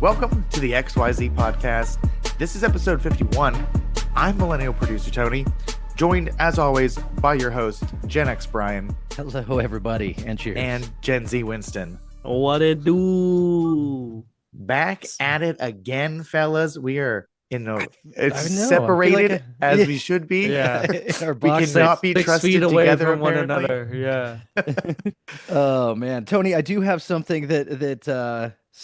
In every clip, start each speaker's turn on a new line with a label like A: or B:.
A: Welcome to the XYZ podcast. This is episode 51. I'm millennial producer Tony, joined as always by your host, Gen X Brian.
B: Hello, everybody, and cheers.
A: And Gen Z Winston.
C: What it do?
A: Back at it again, fellas. We are
B: separated
A: as we should be.
C: Yeah.
B: Our
A: We
B: box
A: cannot be
C: 6
A: trusted
C: feet away
A: together
C: from one
A: apparently.
C: another. Yeah.
B: Oh man, Tony, I do have something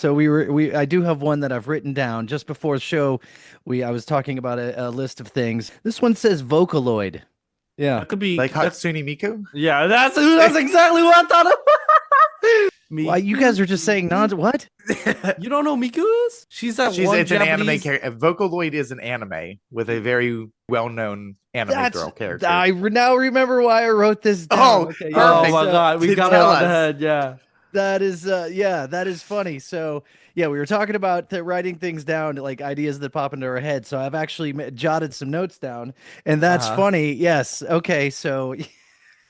B: I do have one that I've written down just before the show. I was talking about a list of things. This one says Vocaloid. Yeah.
C: That could be
A: Like Hatsune Miku?
C: Yeah, that's exactly what I thought of.
B: Why you guys are just saying what?
C: You don't know Miku is? It's
A: It's an anime character. Vocaloid is an anime with a very well-known anime girl character.
B: I now remember why I wrote this down.
A: Oh,
B: okay,
C: Oh
A: perfect.
C: my god, we got it
A: Tell
C: on the
A: us.
C: head. Yeah.
B: That is that is funny. So yeah, we were talking about writing things down, like ideas that pop into our head. So I've actually jotted some notes down, and that's funny. Yes. Okay. So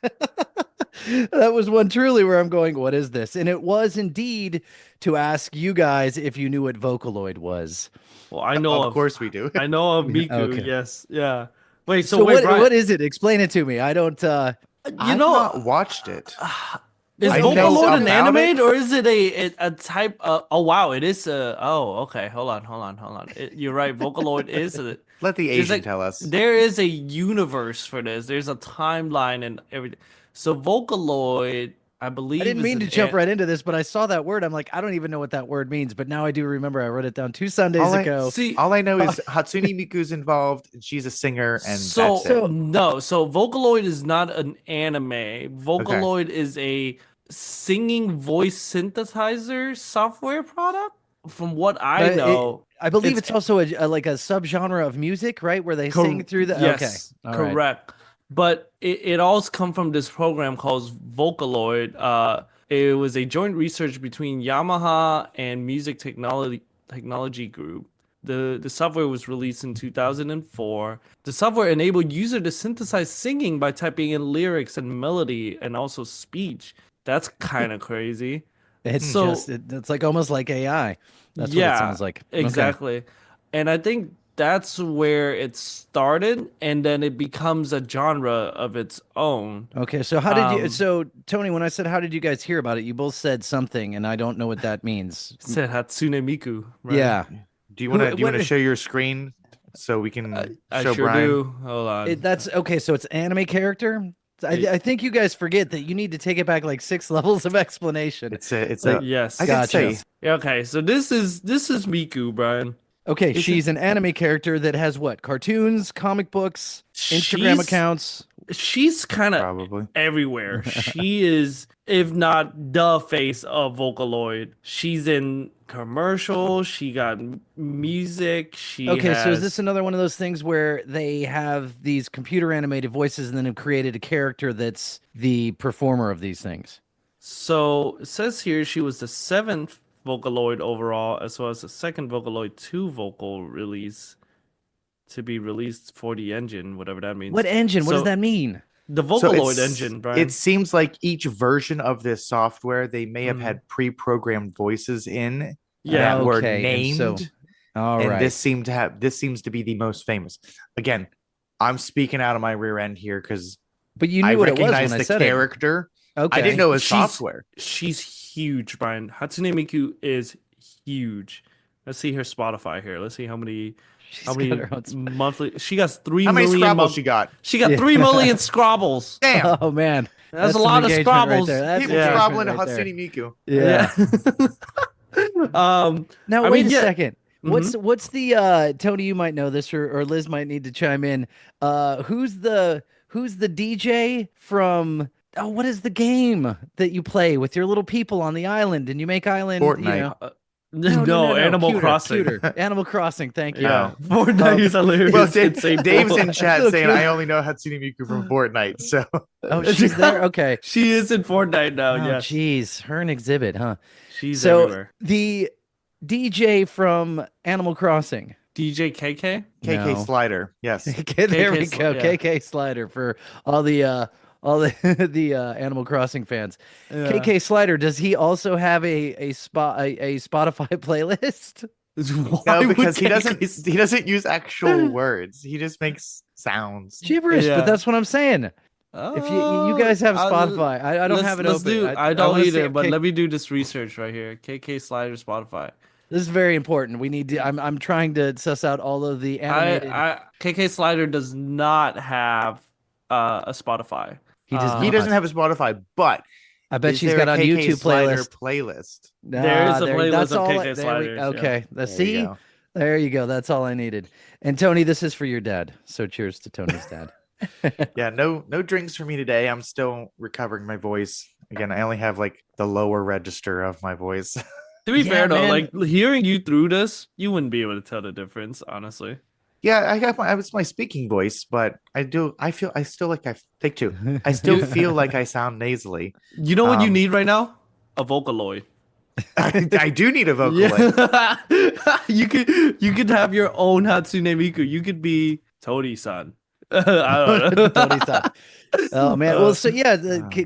B: that was one truly where I'm going, what is this? And it was indeed to ask you guys if you knew what Vocaloid was.
C: Well, I know
A: Of course we do.
C: I know of Miku.
B: Okay.
C: Yes. Yeah. Wait.
B: So
C: wait, Brian,
B: what is it? Explain it to me. I don't.
C: You
A: I've
C: know,
A: not watched it.
C: is
A: I know
C: Vocaloid an
A: about
C: anime
A: it.
C: or is it a type? Oh wow, it is. Okay. Hold on. You're right. Vocaloid is a.
A: Let the
C: There's
A: Asian tell us.
C: There is a universe for this. There's a timeline and everything. So Vocaloid, I believe.
B: I didn't
C: is
B: mean to
C: an
B: jump right into this, but I saw that word. I'm like, I don't even know what that word means, but now I do remember. I wrote it down 2 Sundays ago.
C: See,
A: All I know is Hatsune Miku's involved. And she's a singer, and that's it.
C: So Vocaloid is not an anime. Vocaloid is a singing voice synthesizer software product. From what I know,
B: I believe it's also like a subgenre of music, right? Where they sing through the.
C: Yes,
B: okay, all right.
C: correct. But it all come from this program called Vocaloid. It was a joint research between Yamaha and Music Technology Group. The software was released in 2004. The software enabled user to synthesize singing by typing in lyrics and melody and also speech. That's kind of crazy.
B: It's it's like almost like AI. That's what it sounds like. Okay.
C: Exactly. And I think that's where it started, and then it becomes a genre of its own.
B: Okay, so how did you? So Tony, when I said how did you guys hear about it, you both said something, and I don't know what that means.
C: Said Hatsune Miku. Right?
B: Yeah.
A: Do you want to share your screen so we can
C: I
A: show
C: sure
A: Brian?
C: do. Hold on.
B: That's okay. So it's anime character. I think you guys forget that you need to take it back like 6 levels of explanation.
A: It's a
C: yes.
A: I could say
C: Yeah, okay, so this is Miku, Brian.
B: Okay, she's an anime character that has what? Cartoons, comic books, Instagram accounts.
C: She's kind of
A: probably
C: everywhere. She is, if not the face of Vocaloid. She's in commercials. She got music. So
B: is this another one of those things where they have these computer animated voices and then have created a character that's the performer of these things?
C: So it says here she was the 7th Vocaloid overall, as well as the 2nd Vocaloid 2 vocal release to be released for the engine, whatever that means.
B: What engine? What does that mean?
C: The Vocaloid engine, Brian.
A: It seems like each version of this software, they may have had pre-programmed voices in that were named. And this seems to be the most famous. Again, I'm speaking out of my rear end here because
B: you knew what it was when
A: recognize
B: I
A: the
B: said
A: character.
B: Okay.
A: I didn't know it was software.
C: She's huge, Brian. Hatsune Miku is huge. Let's see her Spotify here. Let's see how many monthly. She got 3
A: How many
C: million.
A: Scrabbles she got?
C: She got 3 million Scrabbles.
A: Damn.
B: Oh man,
C: That's a lot of Scrabbles.
B: Right
A: People scrabbling to Hatsune Miku.
B: Yeah. Now wait a second. What's the Tony? You might know this, or Liz might need to chime in. Who's the DJ from? Oh, what is the game that you play with your little people on the island and you make island?
A: Fortnite.
C: No, Animal Crossing.
B: Animal Crossing. Thank you.
A: Yeah.
C: Fortnite is hilarious.
A: Well, Dave's in chat saying I only know Hatsune Miku from Fortnite. So
B: she's there. Okay,
C: she is in Fortnite now.
B: Oh,
C: yes.
B: Jeez, her an exhibit, huh?
C: She's everywhere.
B: The DJ from Animal Crossing.
C: DJ KK?
A: KK Slider. Yes.
B: There we go.
C: Yeah.
B: KK Slider for all the the Animal Crossing fans.
C: Yeah.
B: KK Slider, does he also have a Spotify playlist?
C: Why
A: No, because he
C: KK
A: doesn't use actual words. He just makes sounds.
B: Gibberish, but that's what I'm saying. If you guys have
C: I'll-
B: Spotify, I don't have it open.
C: I don't
B: wanna see
C: either,
B: if
C: but let me do this research right here. KK Slider Spotify.
B: This is very important. We need to. I'm trying to suss out all of the animated.
C: KK Slider does not have a Spotify.
B: He does not.
A: He doesn't have a Spotify, but
B: I bet
A: is
B: she's
A: there
B: got
A: a
B: on
A: KK
B: YouTube
A: Slider
B: playlist.
C: There is a playlist
B: that's
C: of
B: all.
C: KK Sliders.
B: Okay.
A: There
B: See,
A: you go.
B: there you go. That's all I needed. And Tony, this is for your dad. So cheers to Tony's dad.
A: Yeah, no drinks for me today. I'm still recovering my voice. Again, I only have like the lower register of my voice.
C: To be fair though,
B: man.
C: like hearing you through this, you wouldn't be able to tell the difference, honestly.
A: Yeah, it's my speaking voice, but I still like take two. I still feel like I sound nasally.
C: You know what you need right now? A Vocaloid.
A: I do need a Vocaloid.
C: Yeah. you could have your own Hatsune Miku. You could be Tony-san. I don't know.
B: Tony-san. Oh man. Well, so yeah,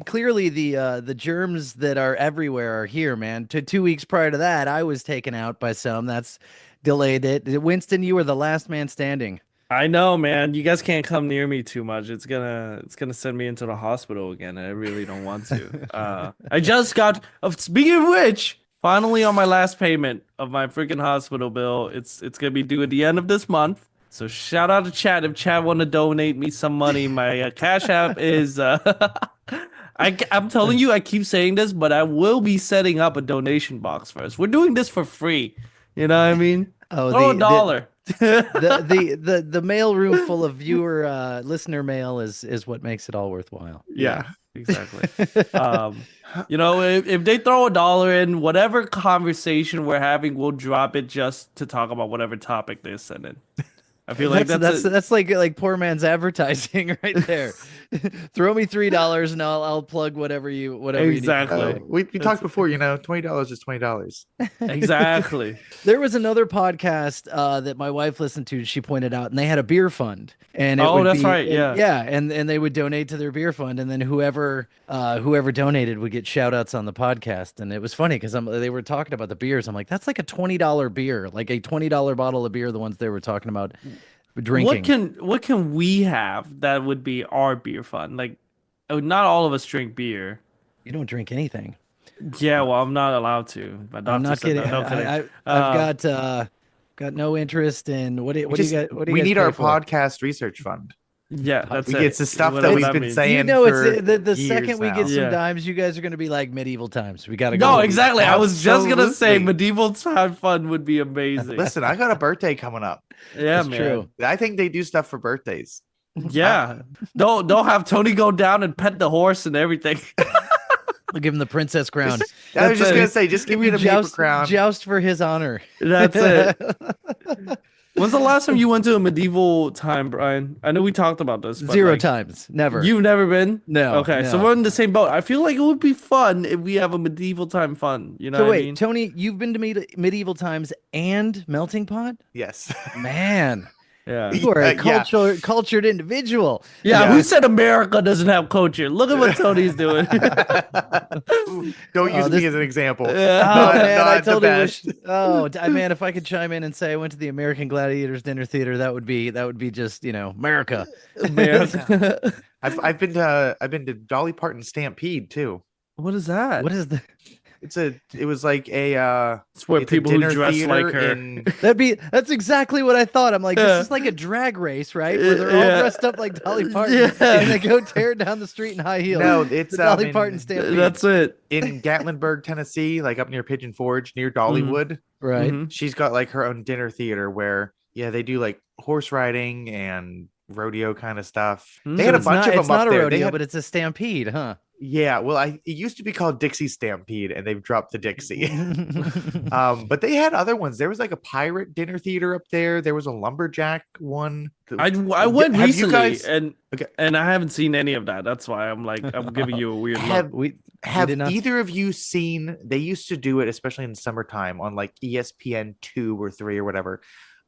B: clearly the germs that are everywhere are here, man. 2 weeks prior to that, I was taken out by some. That's delayed it. Winston, you were the last man standing.
C: I know, man. You guys can't come near me too much. It's gonna send me into the hospital again. I really don't want to. I just got. Speaking of which, finally on my last payment of my freaking hospital bill. It's gonna be due at the end of this month. So shout out to Chad if Chad want to donate me some money. My Cash App is. I'm telling you, I keep saying this, but I will be setting up a donation box first. We're doing this for free. You know what I mean?
B: Oh,
C: $1.
B: The mail room full of viewer listener mail is what makes it all worthwhile.
C: Yeah, exactly. You know, if they throw $1 in, whatever conversation we're having, we'll drop it just to talk about whatever topic they send in. I feel like
B: that's like poor man's advertising right there. Throw me $3 and I'll plug whatever you
C: exactly.
B: need.
A: We talked before, $20 is $20.
C: Exactly.
B: There was another podcast that my wife listened to. She pointed out, and they had a beer fund. And
C: right. Yeah.
B: And they would donate to their beer fund, and then whoever donated would get shout outs on the podcast. And it was funny because they were talking about the beers. I'm like, that's like a $20 beer, like a $20 bottle of beer. The ones they were talking about drinking.
C: What can we have that would be our beer fund? Like, not all of us drink beer.
B: You don't drink anything.
C: Yeah, well, I'm not allowed to.
B: I'm not kidding. I've got no interest in what do you got?
A: We need our podcast research fund.
C: Yeah, that's it.
A: It's the stuff that we've been saying.
B: It's the
A: years
B: second we
A: now.
B: get some dimes, you guys are going to be like medieval times. We got to go.
C: No, exactly. I was just gonna say
A: Absolutely.
C: medieval time fund would be amazing.
A: Listen, I got a birthday coming up.
C: Yeah,
B: That's
C: man.
B: true.
A: I think they do stuff for birthdays.
C: Yeah, don't have Tony go down and pet the horse and everything.
B: We'll give him the princess crown.
A: I was just gonna say, just give me the paper crown.
B: Joust for his honor.
C: That's it. When's the last time you went to a medieval time, Brian? I know we talked about this. But
B: Zero times. Never.
C: You've never been?
B: No.
C: Okay,
B: no.
C: so we're in the same boat. I feel like it would be fun if we have a medieval time fun. You know
B: So
C: what
B: wait,
C: I mean?
B: Tony, you've been to medieval times and melting pot?
A: Yes.
B: Man.
C: Yeah.
B: You are a cultured individual.
C: Yeah, who said America doesn't have culture? Look at what Tony's doing.
A: Don't use me as an example.
B: Oh man, I
A: Not the
B: totally
A: best.
B: wish. Oh man, if I could chime in and say I went to the American Gladiators Dinner Theater, that would be just America.
A: I've been to Dolly Parton Stampede too.
C: What is that?
B: What is the?
A: It was like a
C: It's where people who dress like her.
B: That's exactly what I thought. I'm like, this is like a drag race, right? Where they're all dressed up like Dolly Parton and they go tear down the street in high heels.
A: No, it's
B: Dolly Parton Stampede.
C: That's it.
A: In Gatlinburg, Tennessee, like up near Pigeon Forge, near Dollywood.
B: Right.
C: Mhm.
A: She's got like her own dinner theater where they do like horse riding and rodeo kind of stuff. They had a bunch of them
B: It's not
A: up
B: a
A: there.
B: rodeo, but it's a stampede, huh?
A: Yeah, well, it used to be called Dixie Stampede, and they've dropped the Dixie. But they had other ones. There was like a pirate dinner theater up there. There was a lumberjack one.
C: I went
A: Have
C: recently,
A: you guys-
C: and I haven't seen any of that. That's why I'm giving you a weird look.
A: Have either of you seen? They used to do it, especially in summertime, on like ESPN 2 or 3 or whatever.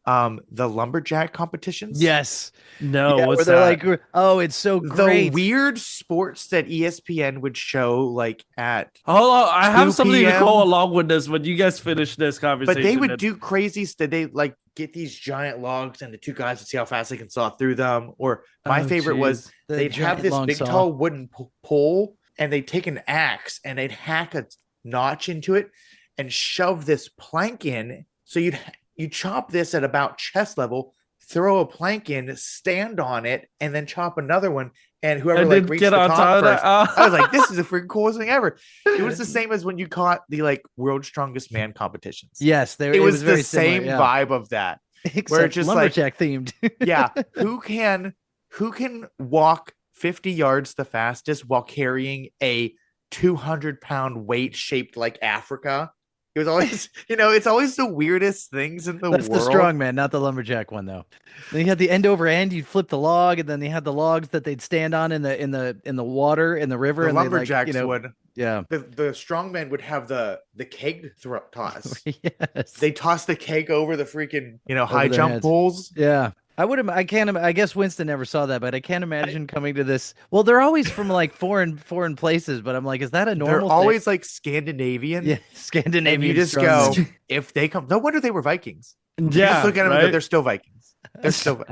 A: the lumberjack competitions.
B: Yes.
C: No,
B: Yeah,
C: what's
B: where they're
C: that?
B: like, oh, it's so
A: The
B: great.
A: weird sports that ESPN would show like at
C: Hold on, I have
A: 2
C: something to
A: p.m.
C: go along with this when you guys finish this conversation.
A: But they would do crazy stuff. They like get these giant logs and the two guys would see how fast they can saw through them. Or my favorite was they'd have this big tall wooden pole and they'd take an axe and they'd hack a notch into it and shove this plank in. So you'd chop this at about chest level, throw a plank in, stand on it, and then chop another one. And whoever like reached the top first, I was like, "This is the freaking coolest thing ever." It was the same as when you caught the like World's Strongest Man competitions.
B: Yes,
A: it was the same vibe of that,
B: except where it's just lumberjack themed.
A: Yeah, who can walk 50 yards the fastest while carrying a 200-pound weight shaped like Africa? It was always, it's always the weirdest things in the world.
B: That's the strong man, not the lumberjack one, though. Then you had the end over end. You'd flip the log, and then they had the logs that they'd stand on in the water in the river.
A: The
B: and
A: lumberjacks would.
B: Yeah.
A: The strong men would have the keg toss.
B: Yes.
A: They toss the keg over the freaking high jump poles.
B: Yeah. I guess Winston never saw that, but I can't imagine coming to this. Well, they're always from like foreign places, but I'm like, is that a normal
A: They're always like Scandinavian.
B: Yeah, Scandinavian.
A: And you just go, if they come, no wonder they were Vikings.
C: Yeah.
A: Just look at them, right? They're still Vikings. They're still,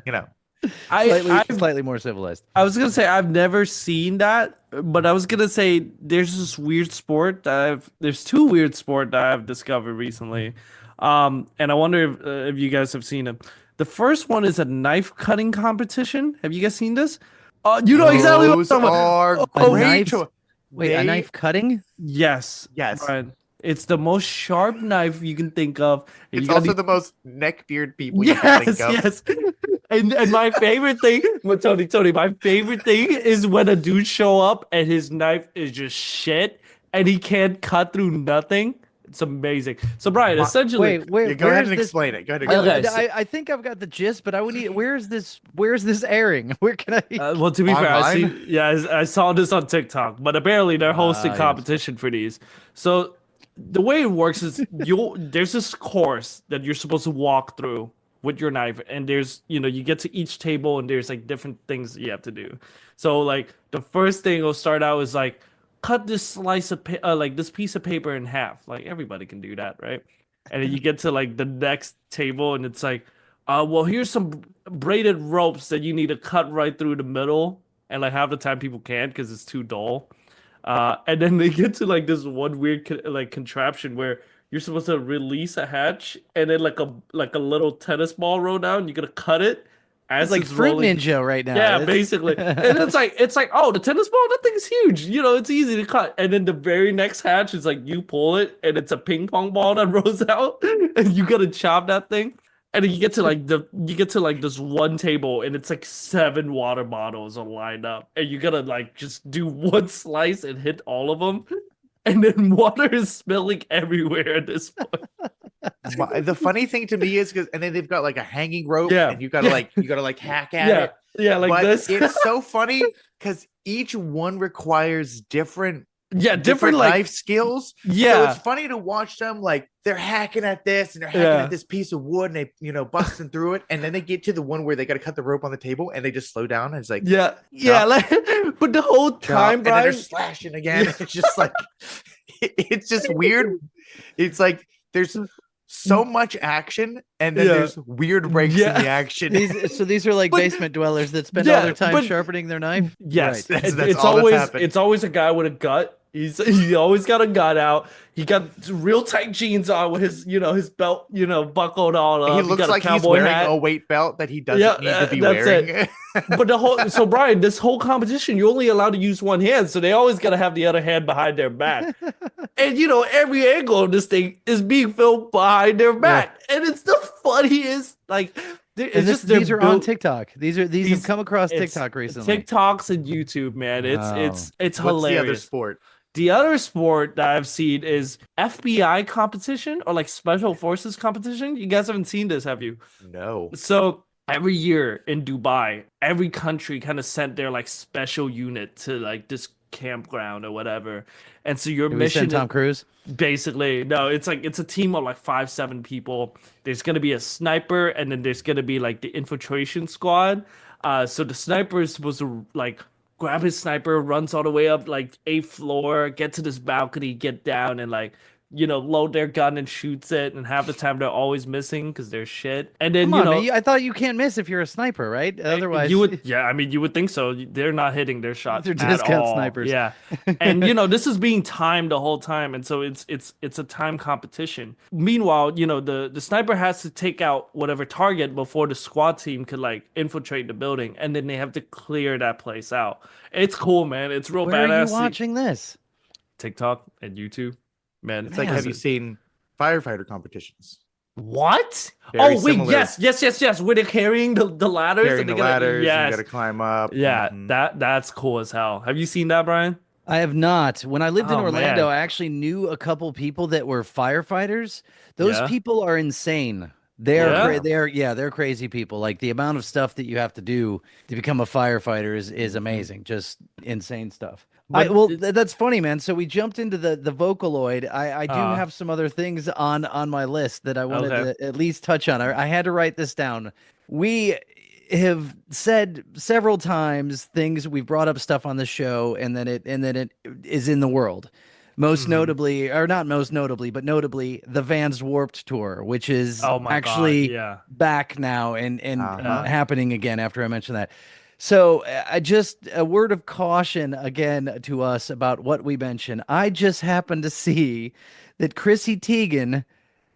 B: slightly more civilized.
C: I was gonna say I've never seen that, but I was gonna say there's this weird sport there's two weird sport that I've discovered recently, and I wonder if you guys have seen them. The first one is a knife cutting competition. Have you guys seen this? You know exactly what I'm talking about.
B: A knife cutting?
C: Yes. Right. It's the most sharp knife you can think of.
A: It's also the most neckbeard people you can think of.
C: Yes. And my favorite thing, Tony, my favorite thing is when a dude show up and his knife is just shit and he can't cut through nothing. It's amazing. So Brian, essentially,
A: wait, go ahead and explain it. Go ahead.
B: Okay, I think I've got the gist, but I would need. Where's this airing? Where can I?
C: Well, to be fair, I saw this on TikTok, but apparently they're hosting competition for these. So the way it works is there's this course that you're supposed to walk through with your knife, and there's you get to each table and there's like different things that you have to do. So like the first thing will start out is like, cut this slice of like this piece of paper in half. Like everybody can do that, right? And then you get to like the next table and it's like, well, here's some braided ropes that you need to cut right through the middle. And like half the time people can't because it's too dull. And then they get to like this one weird contraption where you're supposed to release a hatch and then like a little tennis ball roll down. You're gonna cut it.
B: It's like Fruit Ninja right now.
C: Yeah, basically. And it's like, oh, the tennis ball, that thing's huge. It's easy to cut. And then the very next hatch is like you pull it and it's a ping pong ball that rolls out and you gotta chop that thing. And then you get to like this one table and it's like 7 water bottles are lined up. And you gotta like just do one slice and hit all of them. And then water is spilling everywhere at this point.
A: The funny thing to me is and then they've got like a hanging rope and you gotta like hack at it.
C: Yeah, like this.
A: It's so funny because each one requires different
C: different
A: life skills.
C: Yeah.
A: So it's funny to watch them like they're hacking at this and they're hacking at this piece of wood and they busting through it, and then they get to the one where they gotta cut the rope on the table and they just slow down and it's like
C: like, but the whole time,
A: Brian, and then they're slashing again. It's just like it's just weird. It's like there's so much action and then there's weird breaks in the action.
B: These are like basement dwellers that spend all their time sharpening their knife.
C: Yes,
A: right. It's
C: always a guy with a gut. He always got a gut out. He got real tight jeans on with his his belt buckled all up.
A: He looks like he's wearing a weight belt that he doesn't need to be wearing.
C: But Brian, this whole competition, you're only allowed to use one hand, so they always got to have the other hand behind their back. And every angle of this thing is being filmed behind their back, and it's the funniest. Like,
B: these are on TikTok. These have come across TikTok recently.
C: TikToks and YouTube, man. It's hilarious.
A: What's the other sport?
C: The other sport that I've seen is FBI competition or like special forces competition. You guys haven't seen this, have you?
A: No.
C: So every year in Dubai, every country kind of sent their like special unit to like this campground or whatever. And so your
B: Did we send
C: mission
B: Tom Cruise?
C: basically, no, it's a team of like 5-7 people. There's gonna be a sniper, and then there's gonna be like the infiltration squad. So the sniper is supposed to like grab his sniper, runs all the way up like 8th floor, get to this balcony, get down, and like load their gun and shoots it. And half the time they're always missing because they're shit. And then
B: Come on, man. I thought you can't miss if you're a sniper, right? Otherwise,
C: you would. Yeah, I mean, you would think so. They're not hitting their shot
B: they're
C: at
B: discount
C: all.
B: snipers.
C: Yeah, and this is being timed the whole time, and so it's a time competition. Meanwhile, the sniper has to take out whatever target before the squad team could like infiltrate the building, and then they have to clear that place out. It's cool, man. It's real
B: Where
C: badass.
B: are you watching this?
C: TikTok and YouTube, man.
A: It's like, have you seen firefighter competitions?
C: What?
A: Very
C: oh wait,
A: similar.
C: yes. Where they're carrying the ladders,
A: carrying
C: and
A: the ladders,
C: yes,
A: you gotta climb up.
C: Yeah, that's cool as hell. Have you seen that, Brian?
B: I have not. When I lived in Orlando,
C: man.
B: I actually knew a couple people that were firefighters. Those people are insane. They're crazy people. Like the amount of stuff that you have to do to become a firefighter is amazing. Just insane stuff. That's funny, man. So we jumped into the Vocaloid. I do have some other things on my list that I wanted to at least touch on. I had to write this down. We have said several times things, we've brought up stuff on the show, and then it is in the world. Most notably, or not most notably, but notably, the Vans Warped Tour, which is actually back now and happening again after I mentioned that. So just a word of caution again to us about what we mentioned. I just happened to see that Chrissy Teigen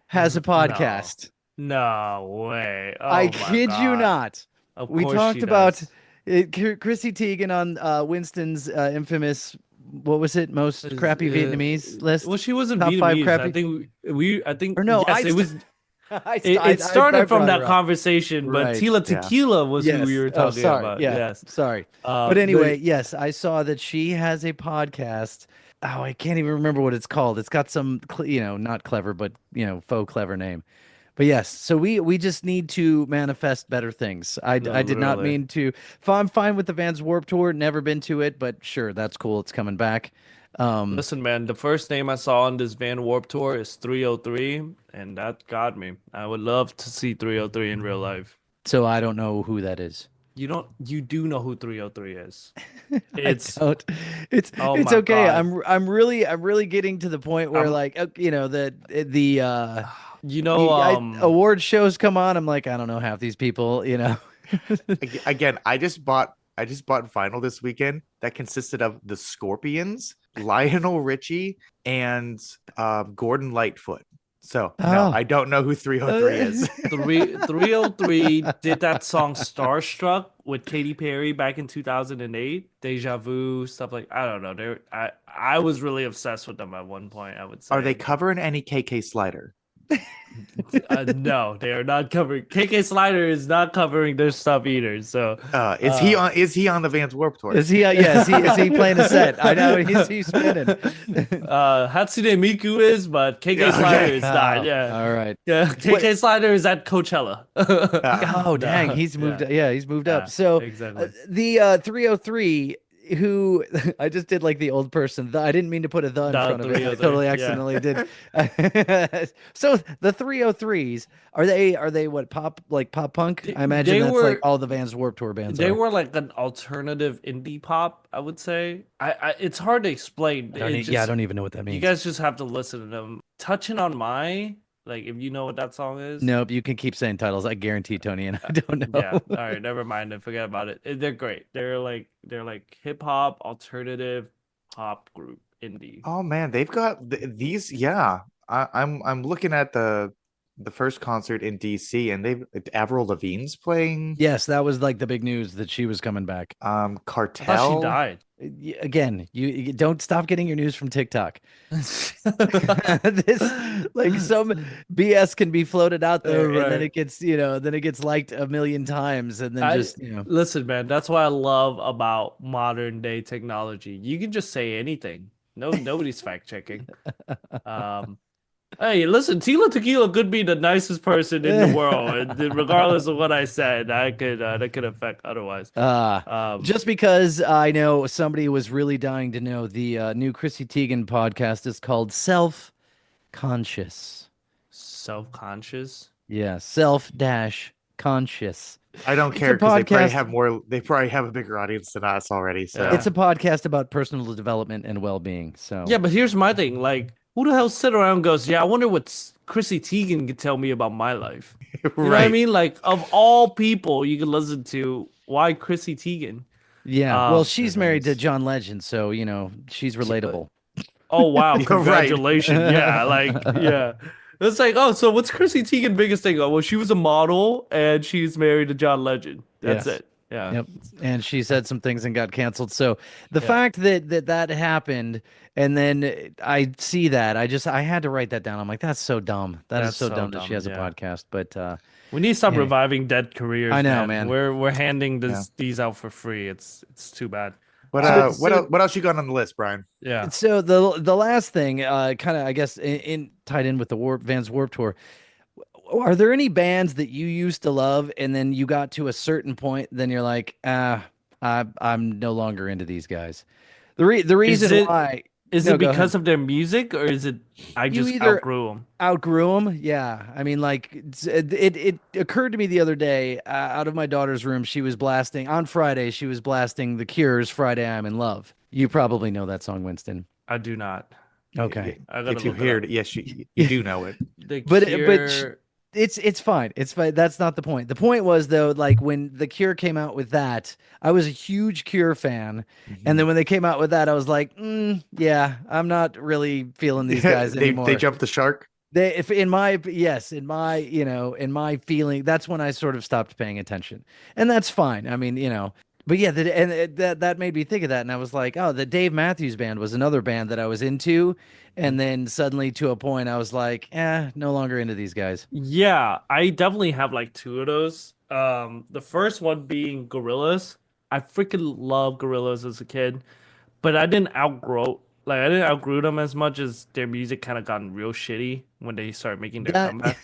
B: has a podcast.
C: No way. Oh,
B: I kid you not. We talked about Chrissy Teigen on Winston's infamous, what was it, most crappy Vietnamese list?
C: Well, she wasn't
B: Top
C: Vietnamese.
B: 5 crappy.
C: I think
B: or no,
C: yes, it was. It started from that conversation, but Tila Tequila was who we were talking about. Yes,
B: sorry. But anyway, yes, I saw that she has a podcast. Oh, I can't even remember what it's called. It's got some, not clever, but faux clever name. But yes, so we just need to manifest better things. I did not mean to. I'm fine with the Vans Warped Tour. Never been to it, but sure, that's cool. It's coming back.
C: Listen, man, the first name I saw on this Van Warped Tour is 303, and that got me. I would love to see 303 in real life.
B: So I don't know who that is.
C: You do know who 303 is.
B: It's okay. God. I'm really getting to the point where award shows come on. I'm like, I don't know half these people,
A: Again, I just bought vinyl this weekend that consisted of the Scorpions, Lionel Richie, and Gordon Lightfoot. So no, I don't know who 303 is.
C: 303 did that song Starstruck with Katy Perry back in 2008. Deja Vu, stuff like, I don't know. I was really obsessed with them at one point, I would say.
A: Are they covering any KK Slider?
C: No, they are not covering. KK Slider is not covering their stuff either. So,
A: is he on the Vans Warped Tour?
B: Is he? Is he playing a set? I know he's spinning.
C: Hatsune Miku is, but KK Slider is not. Yeah.
B: All right.
C: Yeah. KK Slider is at Coachella.
B: Oh dang, he's moved. Yeah, he's moved up. So
C: exactly.
B: The 303. Who I just did like the old person. I didn't mean to put a the in front of it. I totally accidentally did. So the 303s are they what pop punk? I imagine that's like all the Vans Warped Tour bands.
C: They were like an alternative indie pop, I would say. It's hard to explain.
B: I don't even know what that means.
C: You guys just have to listen to them. Touching on My. Like, if you know what that song is?
B: Nope, you can keep saying titles. I guarantee, Tony, and I don't know.
C: Yeah, all right, never mind. Then forget about it. They're great. They're like hip hop alternative pop group indie.
A: Oh man, they've got these. Yeah, I'm looking at the first concert in DC, and Avril Lavigne's playing.
B: Yes, that was like the big news that she was coming back.
A: Cartel.
C: I thought she died.
B: Again, you don't stop getting your news from TikTok. This like some BS can be floated out there, right. And then it gets liked a million times, and then
C: listen, man. That's what I love about modern day technology. You can just say anything. Nobody's fact checking. Hey, listen, Tila Tequila could be the nicest person in the world, and regardless of what I said, that could affect otherwise.
B: Just because I know somebody was really dying to know, the new Chrissy Teigen podcast is called Self-Conscious.
C: Self-conscious.
B: Yeah, self-conscious.
A: I don't
B: It's a
A: care because they probably
B: podcast.
A: have more. They probably have a bigger audience than us already. So
B: It's a podcast about personal development and well-being. So
C: Yeah, but here's my thing. Like, who the hell sit around and goes, yeah, I wonder what Chrissy Teigen could tell me about my life. You know what I
A: right.
C: mean? Like, of all people you could listen to, why Chrissy Teigen?
B: yeah, well, she's married to
A: Goodness.
B: John Legend, so she's relatable.
C: Oh wow,
A: You're right.
C: congratulations. Yeah, like yeah. It's like, oh, so what's Chrissy Teigen's biggest thing? Oh, well, she was a model and she's married to John Legend. That's
B: Yes.
C: it. Yeah.
B: Yep. And she said some things and got canceled. So the
C: Yeah.
B: fact that happened, and then I see that, I had to write that down. I'm like, that's so dumb. That's so dumb that she has a podcast. But
C: we need to stop
B: anyway.
C: reviving dead careers.
B: I know, man.
C: We're handing these out for free. It's too bad.
A: But what else you got on the list, Brian?
C: Yeah.
B: So the last thing, kind of, I guess, in tied in with the Vans Warped Tour. Are there any bands that you used to love, and then you got to a certain point, then you're like, I'm no longer into these guys? The reason why
C: is it because of their music, or is it I just outgrew them?
B: Outgrew them, yeah. I mean, like it occurred to me the other day, out of my daughter's room, she was blasting on Friday. She was blasting The Cure's "Friday I'm in Love." You probably know that song, Winston.
C: I do not.
B: Okay,
C: I gotta
A: If you
C: look
A: hear
C: it
A: it, yes, you do know it.
B: but it's fine. It's fine. That's not the point. The point was, though, like when The Cure came out with that, I was a huge Cure fan, and then when they came out with that, I was like, yeah, I'm not really feeling these guys anymore.
A: They jumped the shark.
B: In my in my feeling, that's when I sort of stopped paying attention, and that's fine. I mean, but yeah, that made me think of that, and I was like, oh, the Dave Matthews Band was another band that I was into, and then suddenly to a point, I was like, no longer into these guys.
C: Yeah, I definitely have like two of those. The first one being Gorillaz. I freaking love Gorillaz as a kid, but I didn't outgrow them as much as their music kind of gotten real shitty when they started making their comeback.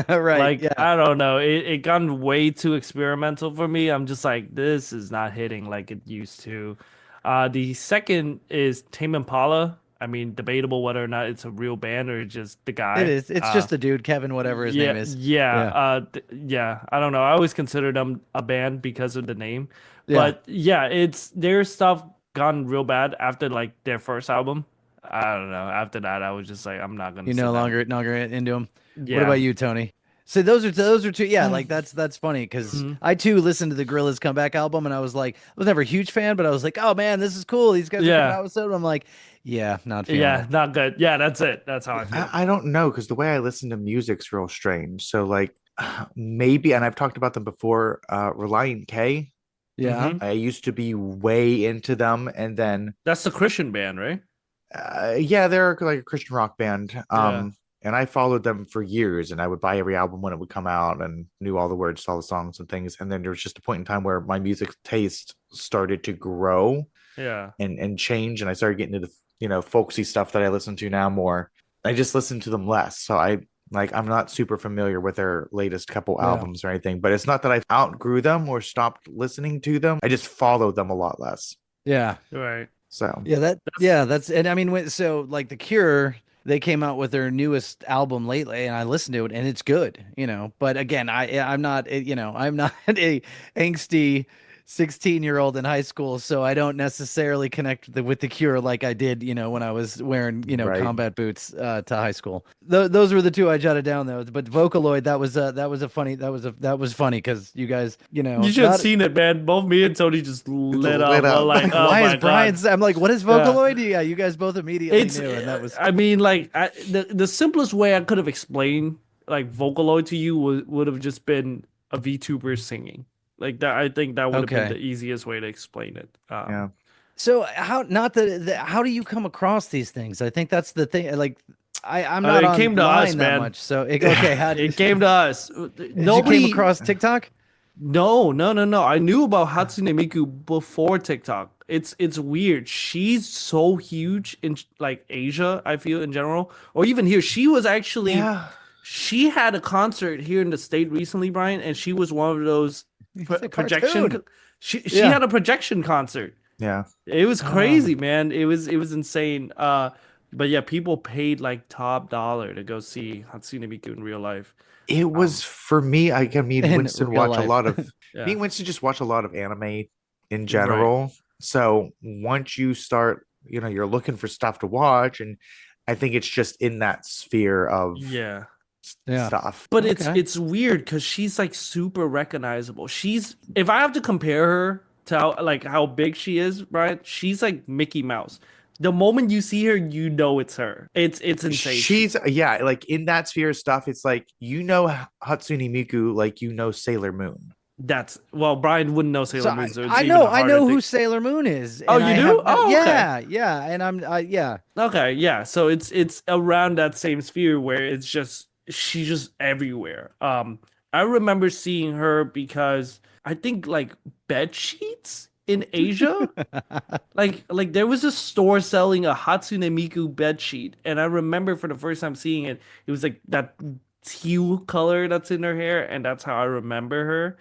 B: Right.
C: Like,
B: yeah.
C: I don't know. It gotten way too experimental for me. I'm just like, this is not hitting like it used to. The second is Tame Impala. I mean, debatable whether or not it's a real band or just the guy.
B: It is. It's just the dude, Kevin, whatever his name is.
C: Yeah. I don't know. I always considered them a band because of the name.
B: Yeah.
C: But yeah, it's their stuff gotten real bad after like their first album. I don't know. After that, I was just like, I'm not gonna.
B: You no longer into them.
C: Yeah.
B: What about you, Tony? So those are two. Yeah, like that's funny because I too listened to the Gorillaz comeback album, and I was like, I was never a huge fan, but I was like, oh man, this is cool. These guys are coming out with something. I'm like, yeah, not feeling it.
C: Not good. Yeah, that's it. That's how I feel.
A: I don't know because the way I listen to music's real strange. So like maybe, and I've talked about them before. Reliant K.
B: Yeah,
A: I used to be way into them, and then
C: that's the Christian band, right?
A: Yeah, they're like a Christian rock band. And I followed them for years, and I would buy every album when it would come out and knew all the words to all the songs and things. And then there was just a point in time where my music taste started to grow, and change, and I started getting into the folksy stuff that I listen to now more. I just listen to them less, so I'm not super familiar with their latest couple albums or anything. But it's not that I outgrew them or stopped listening to them. I just followed them a lot less.
B: Yeah,
C: right.
B: So that's and I mean, so like The Cure, they came out with their newest album lately, and I listened to it, and it's good, But again, I'm not a angsty 16-year-old in high school, so I don't necessarily connect with The Cure like I did, when I was wearing, combat boots to high school. Those were the two I jotted down though. But Vocaloid, that was funny because you guys,
C: you should have seen it, man. Both me and Tony just lit up. Like, oh
B: why
C: my
B: is Brian?
C: God.
B: I'm like, what is Vocaloid? Yeah, you guys both immediately knew, and that was.
C: I mean, like, the simplest way I could have explained like Vocaloid to you would have just been a VTuber singing. Like that, I think that would have been the easiest way to explain it.
A: Yeah.
B: So how how do you come across these things? I think that's the thing. Like I'm not
C: it came to us,
B: that
C: man.
B: much. So it came to us.
C: Nobody
B: came across TikTok.
C: No. I knew about Hatsune Miku before TikTok. It's weird. She's so huge in like Asia, I feel in general, or even here. She was actually
A: Yeah.
C: she had a concert here in the state recently, Brian, and she was one of those
B: It's a
C: projection.
B: cartoon.
C: She had a projection concert.
A: Yeah.
C: It was crazy, man. It was insane. But yeah, people paid like top dollar to go see Hatsune Miku in real life.
A: It was for me.
B: In
A: Winston
B: real
A: watch a
B: life.
A: lot of me
C: Yeah,
A: and Winston just watch a lot of anime in
C: right.
A: general. So once you start, you're looking for stuff to watch, and I think it's just in that sphere of
C: Yeah.
B: Yeah.
A: stuff.
C: But
B: Okay.
C: it's weird because she's like super recognizable. She's if I have to compare her to how big she is, right? She's like Mickey Mouse. The moment you see her, you know it's her. It's insane.
A: She's yeah, like in that sphere of stuff. It's like Hatsune Miku, like Sailor Moon.
C: That's well, Brian wouldn't know
B: So
C: Sailor Moon, so it's
B: I
C: even
B: know
C: a harder
B: who
C: thing.
B: Sailor Moon is,
C: Oh,
B: and
C: you
B: I
C: do?
B: have no,
C: Oh, okay.
B: yeah, and I'm yeah.
C: Okay, yeah. So it's around that same sphere where it's just she's just everywhere. I remember seeing her because I think like bed sheets in Asia. Like there was a store selling a Hatsune Miku bed sheet, and I remember for the first time seeing it, it was like that teal color that's in her hair, and that's how I remember her.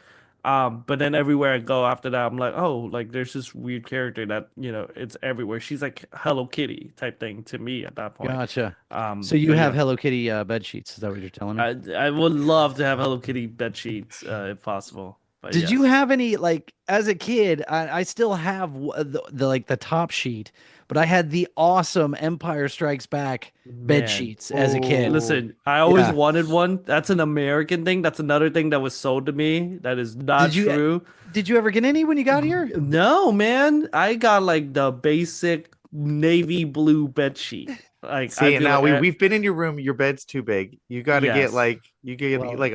C: But then everywhere I go after that, I'm like, oh, like there's this weird character that, it's everywhere. She's like Hello Kitty type thing to me at that point.
B: Gotcha. So you
C: But
B: have
C: yeah,
B: Hello Kitty bed sheets? Is that what you're telling me?
C: I would love to have Hello Kitty bed sheets, if possible. But
B: Did you
C: yes.
B: have any like as a kid? I still have the like the top sheet, but I had the awesome Empire Strikes Back bed
C: Man,
B: sheets as a kid.
A: Oh,
C: listen, I always
B: Yeah.
C: wanted one. That's an American thing. That's another thing that was sold to me. That is not
B: Did you
C: true.
B: did you ever get any when you got here?
C: No, man. I got like the basic navy blue bed sheet. Like I
A: see, and
C: feel
A: now
C: like
A: we've been in your room. Your bed's too big. You got to get
C: yes.
A: like you get
B: Well,
A: like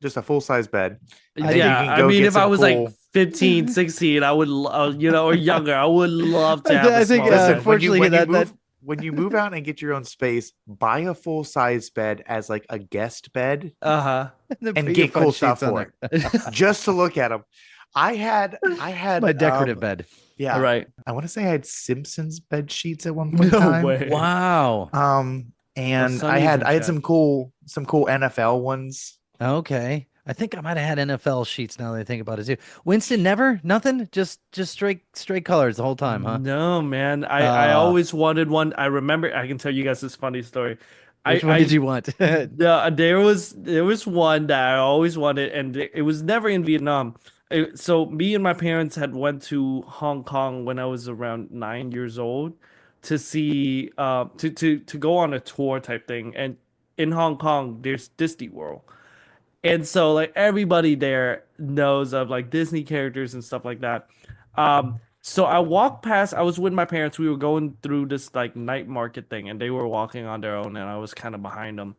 A: just a full size bed, and then you
C: Yeah,
A: can
C: I
A: go
C: mean
A: get
C: if I
A: some
C: was like
A: cool.
C: 15, 16, I would or younger, I would love to have a
B: I think
C: small
A: Listen,
C: bed.
B: unfortunately that
A: when you move out and get your own space, buy a full size bed as like a guest bed
C: Uh-huh.
B: then
A: and
B: put your
A: get
B: fun
A: cool
B: sheets
A: stuff
B: on
A: for
B: there.
A: it, just to look at them. I
B: It's
A: had
B: my decorative bed.
A: yeah,
C: Right.
A: I want to say I had Simpsons bed sheets at one point in
C: No
A: time.
C: way.
B: Wow.
C: Or
A: And
C: Sunny's in
A: I had
C: chat.
A: some cool NFL ones.
B: Okay. I think I might have had NFL sheets now that I think about it too. Winston, never? Nothing? Just straight colors the whole time, huh?
C: No, man. I
B: Uh,
C: always wanted one. I remember I can tell you guys this funny story. I
B: which one did
C: I
B: you want?
C: there was one that I always wanted, and it was never in Vietnam. So me and my parents had went to Hong Kong when I was around 9 years old to see to go on a tour type thing. And in Hong Kong, there's Disney World. And so like everybody there knows of like Disney characters and stuff like that. So I walked past, I was with my parents, we were going through this like night market thing and they were walking on their own and I was kind of behind them.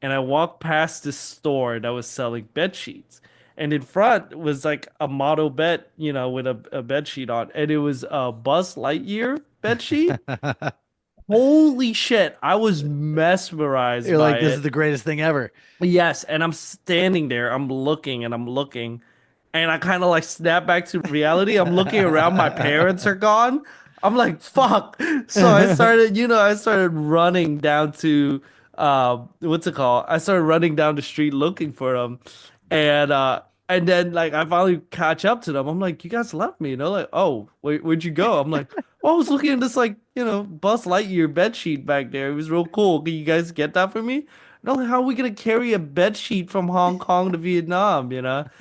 C: And I walked past this store that was selling bed sheets. And in front was like a model bed, with a bed sheet on. And it was a Buzz Lightyear bed sheet. Holy shit, I was mesmerized
B: You're
C: by
B: like, this is
C: it.
B: the greatest thing ever.
C: Yes, and I'm standing there, I'm looking and I'm looking, and I kind of like snap back to reality. I'm looking around, my parents are gone. I'm like, fuck. So I started running down to what's it called? I started running down the street looking for them. And then like I finally catch up to them. I'm like, you guys left me, like, oh, where'd you go? I'm like, well, I was looking at this like, Buzz Lightyear bed sheet back there. It was real cool. Can you guys get that for me? No, how are we gonna carry a bed sheet from Hong Kong to Vietnam? But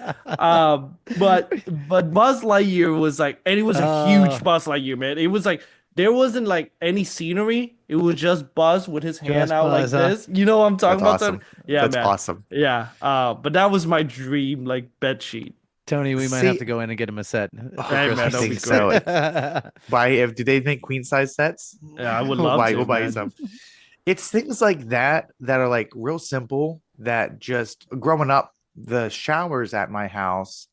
C: Buzz Lightyear was like, and it was a
B: uh,
C: huge Buzz Lightyear, man. It was like there wasn't like any scenery. It was just Buzz with his hand
B: just
C: out
B: buzz,
C: like
B: huh?
C: this. You know what I'm
A: That's
C: talking about, Tony?
A: awesome.
C: Yeah,
A: That's
C: man.
A: awesome.
C: Yeah. But that was my dream, like bed sheet.
B: Tony, we might have
A: See,
B: to go in and get him a set for
C: Hey, man,
B: Christmas.
A: I
C: that'll be
A: think
C: great.
A: so. Do they make queen size sets?
C: Yeah, I would
A: We'll
C: love
A: we'll
C: to,
A: buy you
C: man.
A: some. It's things like that are like real simple that just growing up, the showers at my house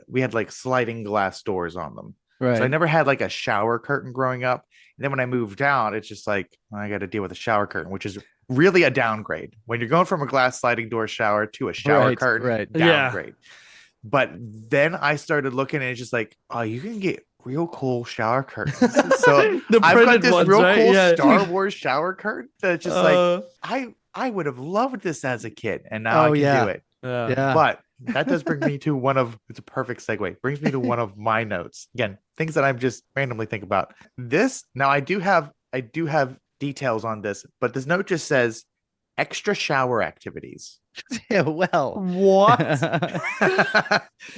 A: we had like sliding glass doors on them. So I
B: Right.
A: never had like a shower curtain growing up. And then when I moved out, it's just like I got to deal with a shower curtain, which is really a downgrade. When you're going from a glass sliding door shower to a shower
B: Right.
A: curtain,
B: Right.
C: Yeah.
A: downgrade. But then I started looking and it's just like, oh, you can get real cool shower curtains. So I've got this real cool Star Wars shower curtain that's just like, I would have loved this as a kid, and now I can do it. But that does bring me to it's a perfect segue. Brings me to one of my notes. Again, things that I'm just randomly think about. Now I do have details on this, but this note just says extra shower activities.
B: Yeah, well,
C: what?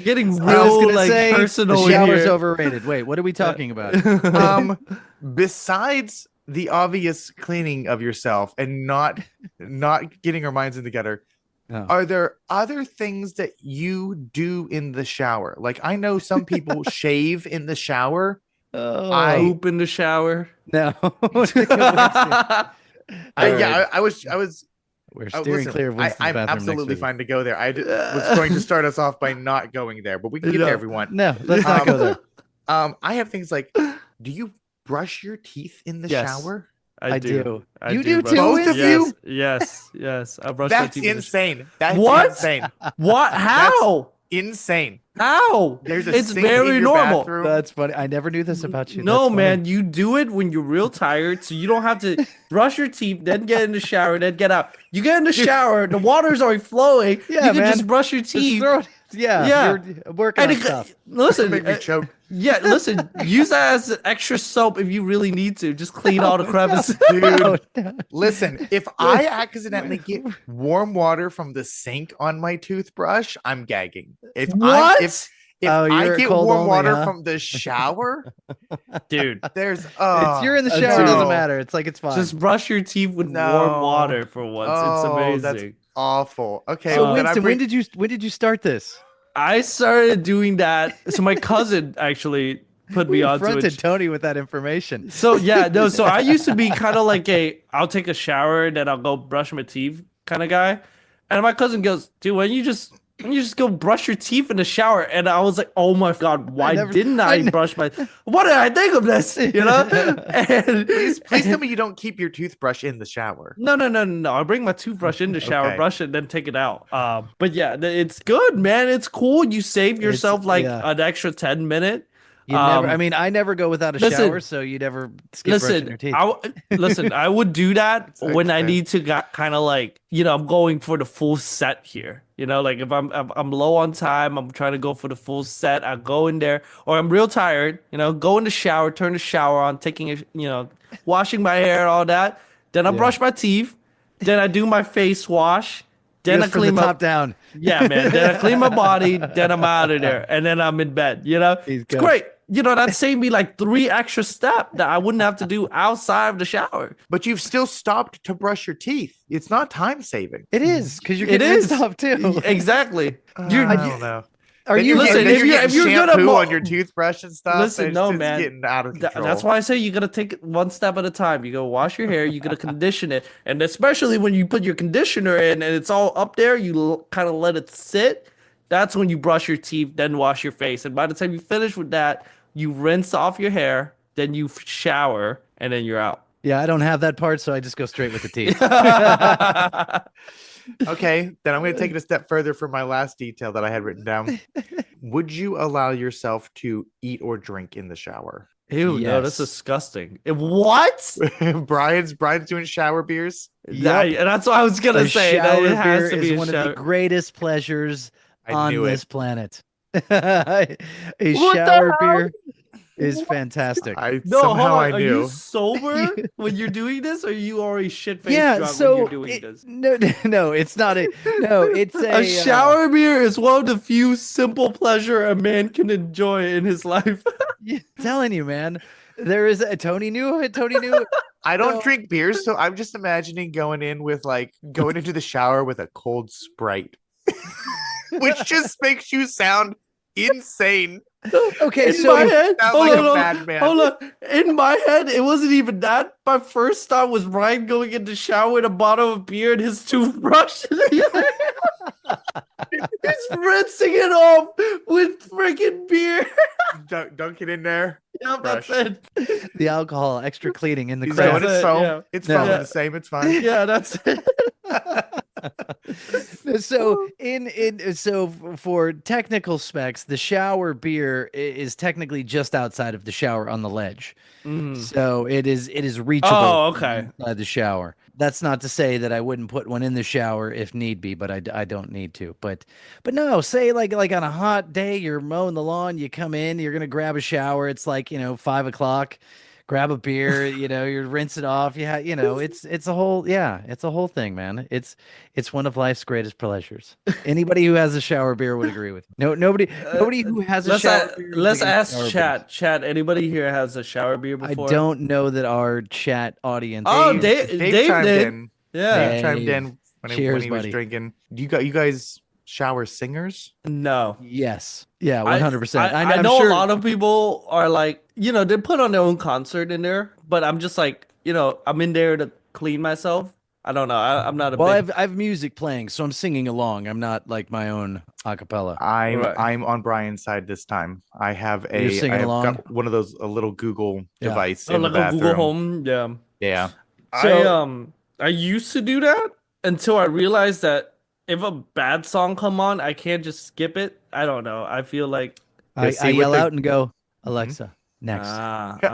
C: Getting real personal.
B: The shower's overrated. Wait, what are we talking about?
A: Besides the obvious cleaning of yourself and not getting our minds in together, are there other things that you do in the shower? Like, I know some people shave in the shower.
C: I poop in the shower.
B: No.
A: I was.
B: We're steering clear of Winston's bathroom.
A: I'm absolutely fine to go there. I was going to start us off by not going there, but we can get there if we want.
B: No, let's not go there.
A: I have things like, do you brush your teeth in the shower?
C: I do.
B: You do too?
A: Both of you?
C: Yes. I brush my teeth.
A: That's insane. That's insane.
C: What? How?
A: That's insane.
C: How? It's very normal.
A: Bathroom.
B: That's funny. I never knew this about you.
C: No, man, you do it when you're real tired, so you don't have to brush your teeth, then get in the shower, then get out. You get in the shower, the water's already flowing. Yeah, you can just brush your teeth.
B: You're working on stuff.
C: Listen,
A: make me choke.
C: Yeah, listen, use that as extra soap if you really need to. Just clean all the crevices.
A: Dude, listen, if I accidentally get warm water from the sink on my toothbrush, I'm gagging. If I get warm water from the shower,
C: dude,
A: there's
B: you're in the shower, it doesn't matter. It's like it's fine.
C: Just brush your teeth with warm water for once. It's amazing.
A: That's awful. Okay,
B: so Winston, when did you start this?
C: I started doing that. So my cousin actually put me onto it.
B: Confronted Tony with that information.
C: So so I used to be kind of like I'll take a shower and then I'll go brush my teeth kind of guy. And my cousin goes, dude, why don't you just go brush your teeth in the shower? And I was like, oh my God, why didn't I brush my what did I think of this? You know? And
A: please tell me you don't keep your toothbrush in the shower.
C: No. I bring my toothbrush in the shower, brush it, then take it out. But yeah, it's good, man. It's cool. You save yourself an extra 10 minutes.
B: I never go without a shower, so you never skip brushing your teeth.
C: I would do that when I need to kind of like, I'm going for the full set here. Like if I'm low on time, I'm trying to go for the full set. I go in there, or I'm real tired. Go in the shower, turn the shower on, washing my hair, all that. Then I brush my teeth. Then I do my face wash. Then I clean
B: my top down.
C: Yeah, man. Then I clean my body. Then I'm out of there, and then I'm in bed. It's great. That saved me like 3 extra steps that I wouldn't have to do outside of the shower.
A: But you've still stopped to brush your teeth. It's not time saving.
B: It is, because you're getting stuff too.
C: Exactly.
A: I don't know.
B: Are you
C: listen? If you're good
A: on your toothbrush and stuff,
C: listen, no, man,
A: getting out of control.
C: That's why I say you gotta take it one step at a time. You go wash your hair, you gotta condition it, and especially when you put your conditioner in and it's all up there, you kind of let it sit. That's when you brush your teeth, then wash your face, and by the time you finish with that, you rinse off your hair, then you shower, and then you're out.
B: Yeah, I don't have that part, so I just go straight with the teeth.
A: Okay, then I'm going to take it a step further for my last detail that I had written down. Would you allow yourself to eat or drink in the shower?
C: Ew, no, that's disgusting. What?
A: Brian's doing shower beers?
C: Yeah, that's what I was going to say. That it has to be
B: one of the greatest pleasures on this planet. A shower beer is fantastic.
C: Are you sober when you're doing this, or are you already shit-faced drunk when you're doing this?
B: No, it's not it's
C: a shower beer is one of the few simple pleasure a man can enjoy in his life.
B: I'm telling you, man. There is Tony knew it.
A: I don't drink beers, so I'm just imagining going into the shower with a cold Sprite. Which just makes you sound insane.
B: Okay,
C: in my head, hold on. In my head, it wasn't even that. My first thought was Ryan going in the shower with a bottle of beer and his toothbrush. He's rinsing it off with freaking beer.
A: Dunk it in there.
C: Yep, that's it.
B: The alcohol, extra cleaning in the
A: crowd. It's probably the same. It's fine.
C: Yeah, that's it.
B: So for technical specs, the shower beer is technically just outside of the shower on the ledge. So it is reachable.
C: Oh, okay.
B: Inside the shower. That's not to say that I wouldn't put one in the shower if need be, but I don't need to. But no, say like on a hot day, you're mowing the lawn, you come in, you're gonna grab a shower. It's like 5 o'clock. Grab a beer, you rinse it off. It's a whole thing, man. It's one of life's greatest pleasures. Anybody who has a shower beer would agree with me. No, nobody who has a shower beer.
C: Let's ask chat. Chat. Anybody here has a shower beer before?
B: I don't know that our chat audience.
C: Oh, Dave
A: chimed
C: did.
A: in.
C: Yeah,
A: Dave chimed in when he was drinking. You guys shower singers?
C: No.
B: Yes. Yeah, 100%.
C: I know sure. A lot of people are like, they put on their own concert in there, but I'm just like, I'm in there to clean myself. I don't know. I'm not a big...
B: I have music playing, so I'm singing along. I'm not like my own acapella.
A: I'm on Brian's side this time. I have got one of those, a little Google device in the bathroom.
C: Google Home. Yeah.
A: Yeah.
C: So, I used to do that until I realized that if a bad song come on, I can't just skip it. I don't know. I feel like
B: I yell out and go, Alexa, next.
C: Okay.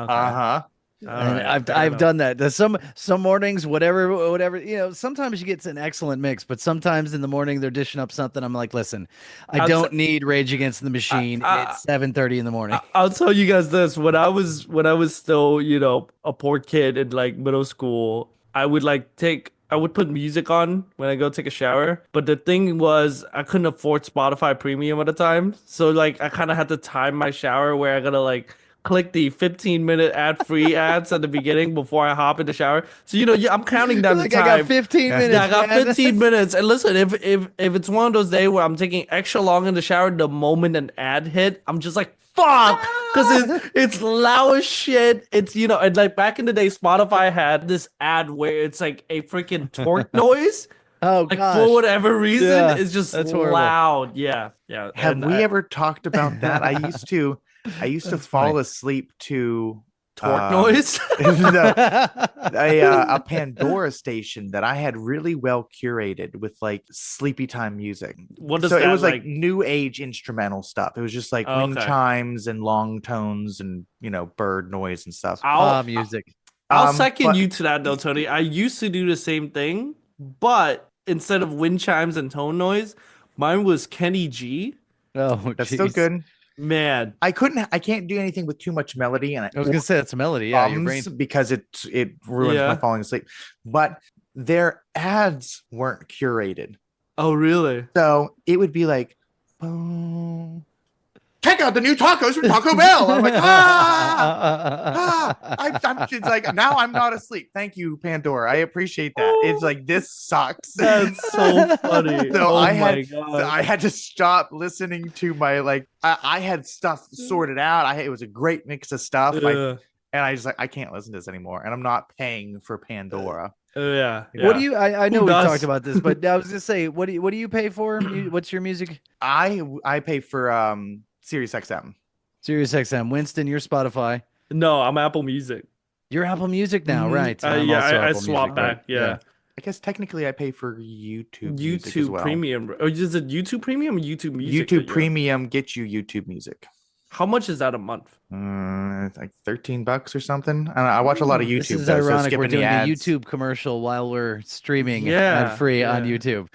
B: And I've done that. There's some mornings, whatever, sometimes you get an excellent mix, but sometimes in the morning they're dishing up something. I'm like, listen, I don't need Rage Against the Machine. It's 7:30 in the morning.
C: I'll tell you guys this. When I was still, a poor kid in like middle school, I would put music on when I go take a shower. But the thing was, I couldn't afford Spotify Premium at the time. So like I kind of had to time my shower where I gotta like click the 15-minute ad-free ads at the beginning before I hop in the shower. So I'm counting down the time.
B: I got 15 minutes.
C: Yeah, I got 15 minutes. And listen, if it's one of those days where I'm taking extra long in the shower, the moment an ad hit, I'm just like, fuck, because it's loud as shit. It's and like back in the day, Spotify had this ad where it's like a freaking torque noise.
B: Oh,
C: like
B: gosh.
C: For whatever reason, it's just
B: that's
C: loud.
B: Horrible.
C: Yeah.
A: Have we ever talked about that? I used to fall asleep to
C: torque noise.
A: A Pandora station that I had really well curated with like sleepy time music.
C: What does that
A: it was like new age instrumental stuff. It was just like wind chimes and long tones and bird noise and stuff.
B: Music.
C: I'll second you to that though, Tony. I used to do the same thing, but instead of wind chimes and tone noise, mine was Kenny G.
B: Oh,
A: that's still good.
C: Man,
A: I can't do anything with too much melody, and
B: I was gonna say it's a melody, yeah, your brain,
A: because it ruins my falling asleep. But their ads weren't curated.
C: Oh, really?
A: So it would be like, boom, check out the new tacos from Taco Bell. I'm like, I'm just like, now I'm not asleep. Thank you, Pandora. I appreciate that. It's like, this sucks.
C: That's so funny.
A: So I had to stop listening to my I had stuff sorted out. It was a great mix of stuff. And I just I can't listen to this anymore. And I'm not paying for Pandora.
C: Yeah.
B: What do you? I know we talked about this, but I was gonna say, what do you pay for? What's your music?
A: I pay for Sirius XM.
B: Sirius XM. Winston, your Spotify.
C: No, I'm Apple Music.
B: You're Apple Music now, right?
C: I swapped back. Yeah.
A: I guess technically I pay for YouTube.
C: YouTube
A: as well.
C: Premium. Or is it YouTube Premium or YouTube Music?
A: YouTube Premium gets you YouTube Music.
C: How much is that a month?
A: It's like $13 or something. I watch a lot of YouTube. This
B: is ironic. We're doing a YouTube commercial while we're streaming ad free on YouTube.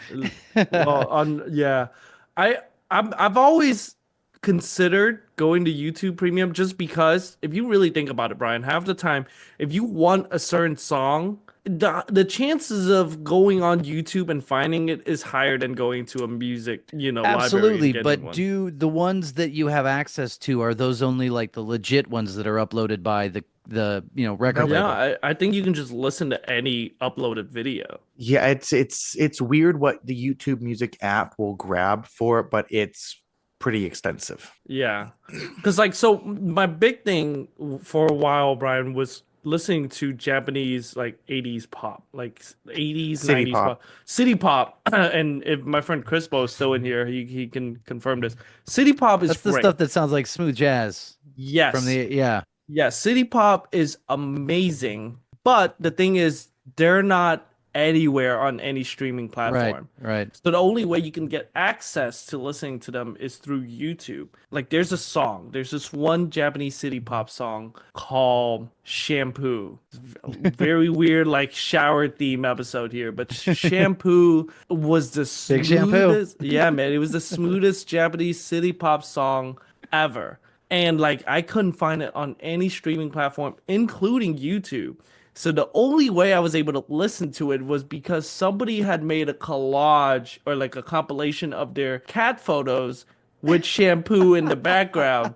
C: I've always considered going to YouTube Premium just because if you really think about it, Brian, half the time, if you want a certain song, the chances of going on YouTube and finding it is higher than going to a music,
B: absolutely.
C: Library.
B: But do the ones that you have access to, are those only like the legit ones that are uploaded by the record label?
C: Yeah, I think you can just listen to any uploaded video.
A: Yeah, it's weird what the YouTube Music app will grab for it, but it's pretty extensive.
C: Yeah, because so my big thing for a while, Brian, was listening to Japanese 80s pop, 80s
A: city
C: 90s pop, city pop. And if my friend Crispo is still in here, he can confirm this. City pop is
B: the stuff that sounds like smooth jazz.
C: Yes.
B: Yeah,
C: city pop is amazing, but the thing is, they're not anywhere on any streaming platform.
B: Right.
C: So the only way you can get access to listening to them is through YouTube. Like there's this one Japanese city pop song called Shampoo. Very weird, like shower theme episode here, but Shampoo was the
B: Big Shampoo.
C: smoothest. Yeah, man, it was the smoothest Japanese city pop song ever. And like I couldn't find it on any streaming platform, including YouTube. So the only way I was able to listen to it was because somebody had made a collage or like a compilation of their cat photos with Shampoo in the background.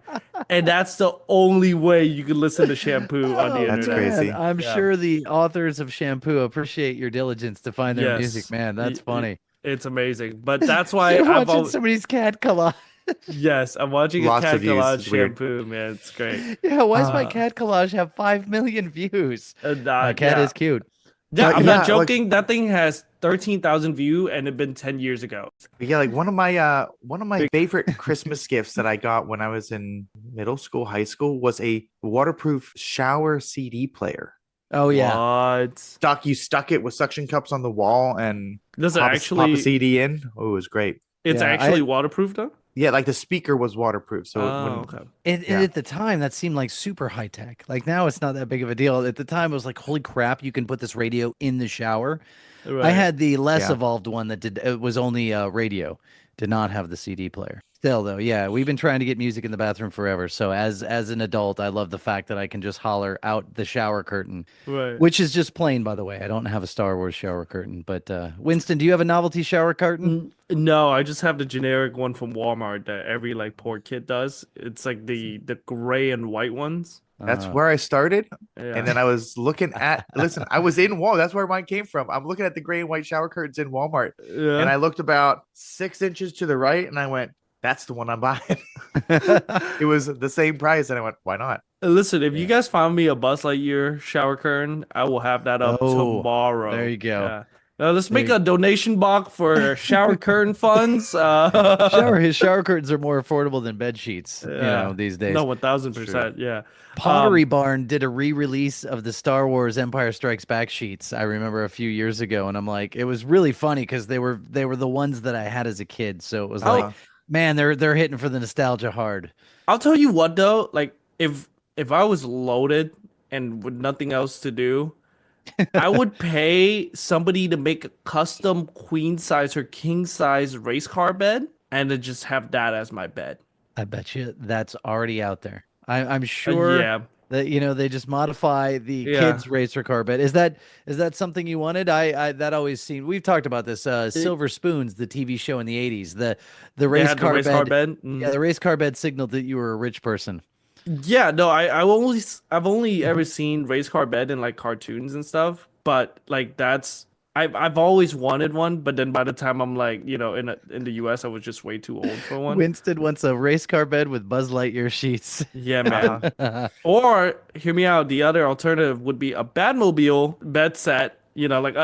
C: And that's the only way you could listen to Shampoo on the internet.
A: That's crazy.
B: I'm sure the authors of Shampoo appreciate your diligence to find their music, man. That's funny.
C: It's amazing. But that's why
B: You're watching somebody's cat collage.
C: Yes, I'm watching
A: Lots
C: a cat
A: of views.
C: collage
A: It's weird.
C: Shampoo, man. It's great.
B: Yeah, why does my cat collage have 5 million views? My cat is cute.
C: Yeah,
A: But
C: I'm not
A: yeah, like-
C: joking. That thing has 13,000 views and it been 10 years ago.
A: Yeah, like one of my favorite Christmas gifts that I got when I was in middle school, high school was a waterproof shower CD player.
B: Oh yeah.
C: What?
A: You stuck it with suction cups on the wall and
C: Does it
A: pop
C: actually?
A: a CD in. Oh, it was great.
C: It's
B: Yeah,
C: actually waterproof though.
A: Yeah, like the speaker was waterproof, so it
C: Oh,
A: wouldn't.
C: okay.
B: And at the time, that seemed like super high tech. Like now, it's not that big of a deal. At the time, it was like, holy crap, you can put this radio in the shower.
C: Right.
B: I had the less evolved one that it was only radio, did not have the CD player. Still though, yeah, we've been trying to get music in the bathroom forever. So as an adult, I love the fact that I can just holler out the shower curtain,
C: Right.
B: which is just plain, by the way. I don't have a Star Wars shower curtain, but Winston, do you have a novelty shower curtain?
C: No, I just have the generic one from Walmart that every like poor kid does. It's like the gray and white ones.
A: That's where I started.
C: Yeah.
A: And then I was looking at, listen, I was in Walmart. That's where mine came from. I'm looking at the gray and white shower curtains in Walmart.
C: Yeah.
A: And I looked about 6 inches to the right and I went, that's the one I'm buying. It was the same price. And I went, why not?
C: Listen, if you guys find me a Buzz Lightyear shower curtain, I will have that up tomorrow.
B: There you go.
C: Yeah. Now let's make a donation box for shower curtain funds.
B: His shower curtains are more affordable than bed sheets, these days.
C: No, 1,000%. Yeah.
B: Pottery Barn did a re-release of the Star Wars Empire Strikes Back sheets. I remember a few years ago, and I'm like, it was really funny because they were the ones that I had as a kid. So it was like, man, they're hitting for the nostalgia hard.
C: I'll tell you what though, like if I was loaded and with nothing else to do, I would pay somebody to make a custom queen size or king size race car bed and to just have that as my bed.
B: I bet you that's already out there. I'm sure that they just modify the kids racer car bed. Is that something you wanted? I that always seemed, we've talked about this. Silver Spoons, the TV show in the 80s, the race car bed. Yeah, the race car bed signaled that you were a rich person.
C: Yeah, no, I've only ever seen race car bed in like cartoons and stuff, but like I've always wanted one, but then by the time I'm like, in the US, I was just way too old for one.
B: Winston wants a race car bed with Buzz Lightyear sheets.
C: Yeah, man. Or hear me out, the other alternative would be a Batmobile bed set. Like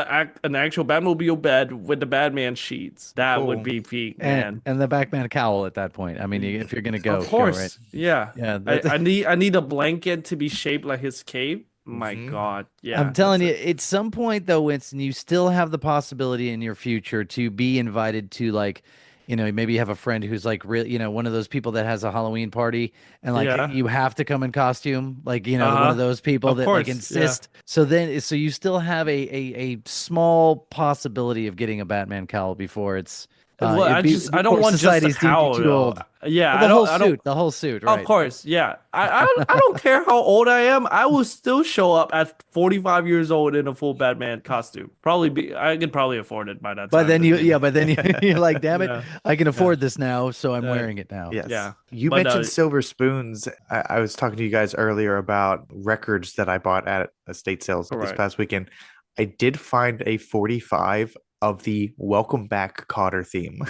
C: an actual Batmobile bed with the Batman sheets. That would be peak, man.
B: And the Batman cowl at that point. I mean, if you're gonna go,
C: of course,
B: right?
C: Yeah. I need a blanket to be shaped like his cape. My God, yeah.
B: I'm telling you, at some point though, Winston, you still have the possibility in your future to be invited to like, maybe you have a friend who's like one of those people that has a Halloween party and like you have to come in costume, like one of those people that like insist. So you still have a small possibility of getting a Batman cowl before it's
C: well, I don't want just a cowl.
B: Too old.
C: Yeah,
B: well, the whole suit, right?
C: Of course, yeah. I don't care how old I am. I will still show up at 45 years old in a full Batman costume. I could probably afford it by that time.
B: But then you're like, damn it, I can afford this now, so I'm wearing it now.
A: Yes.
C: Yeah.
A: You mentioned Silver Spoons. I was talking to you guys earlier about records that I bought at estate sales this past weekend. I did find a 45 of the Welcome Back Cotter theme.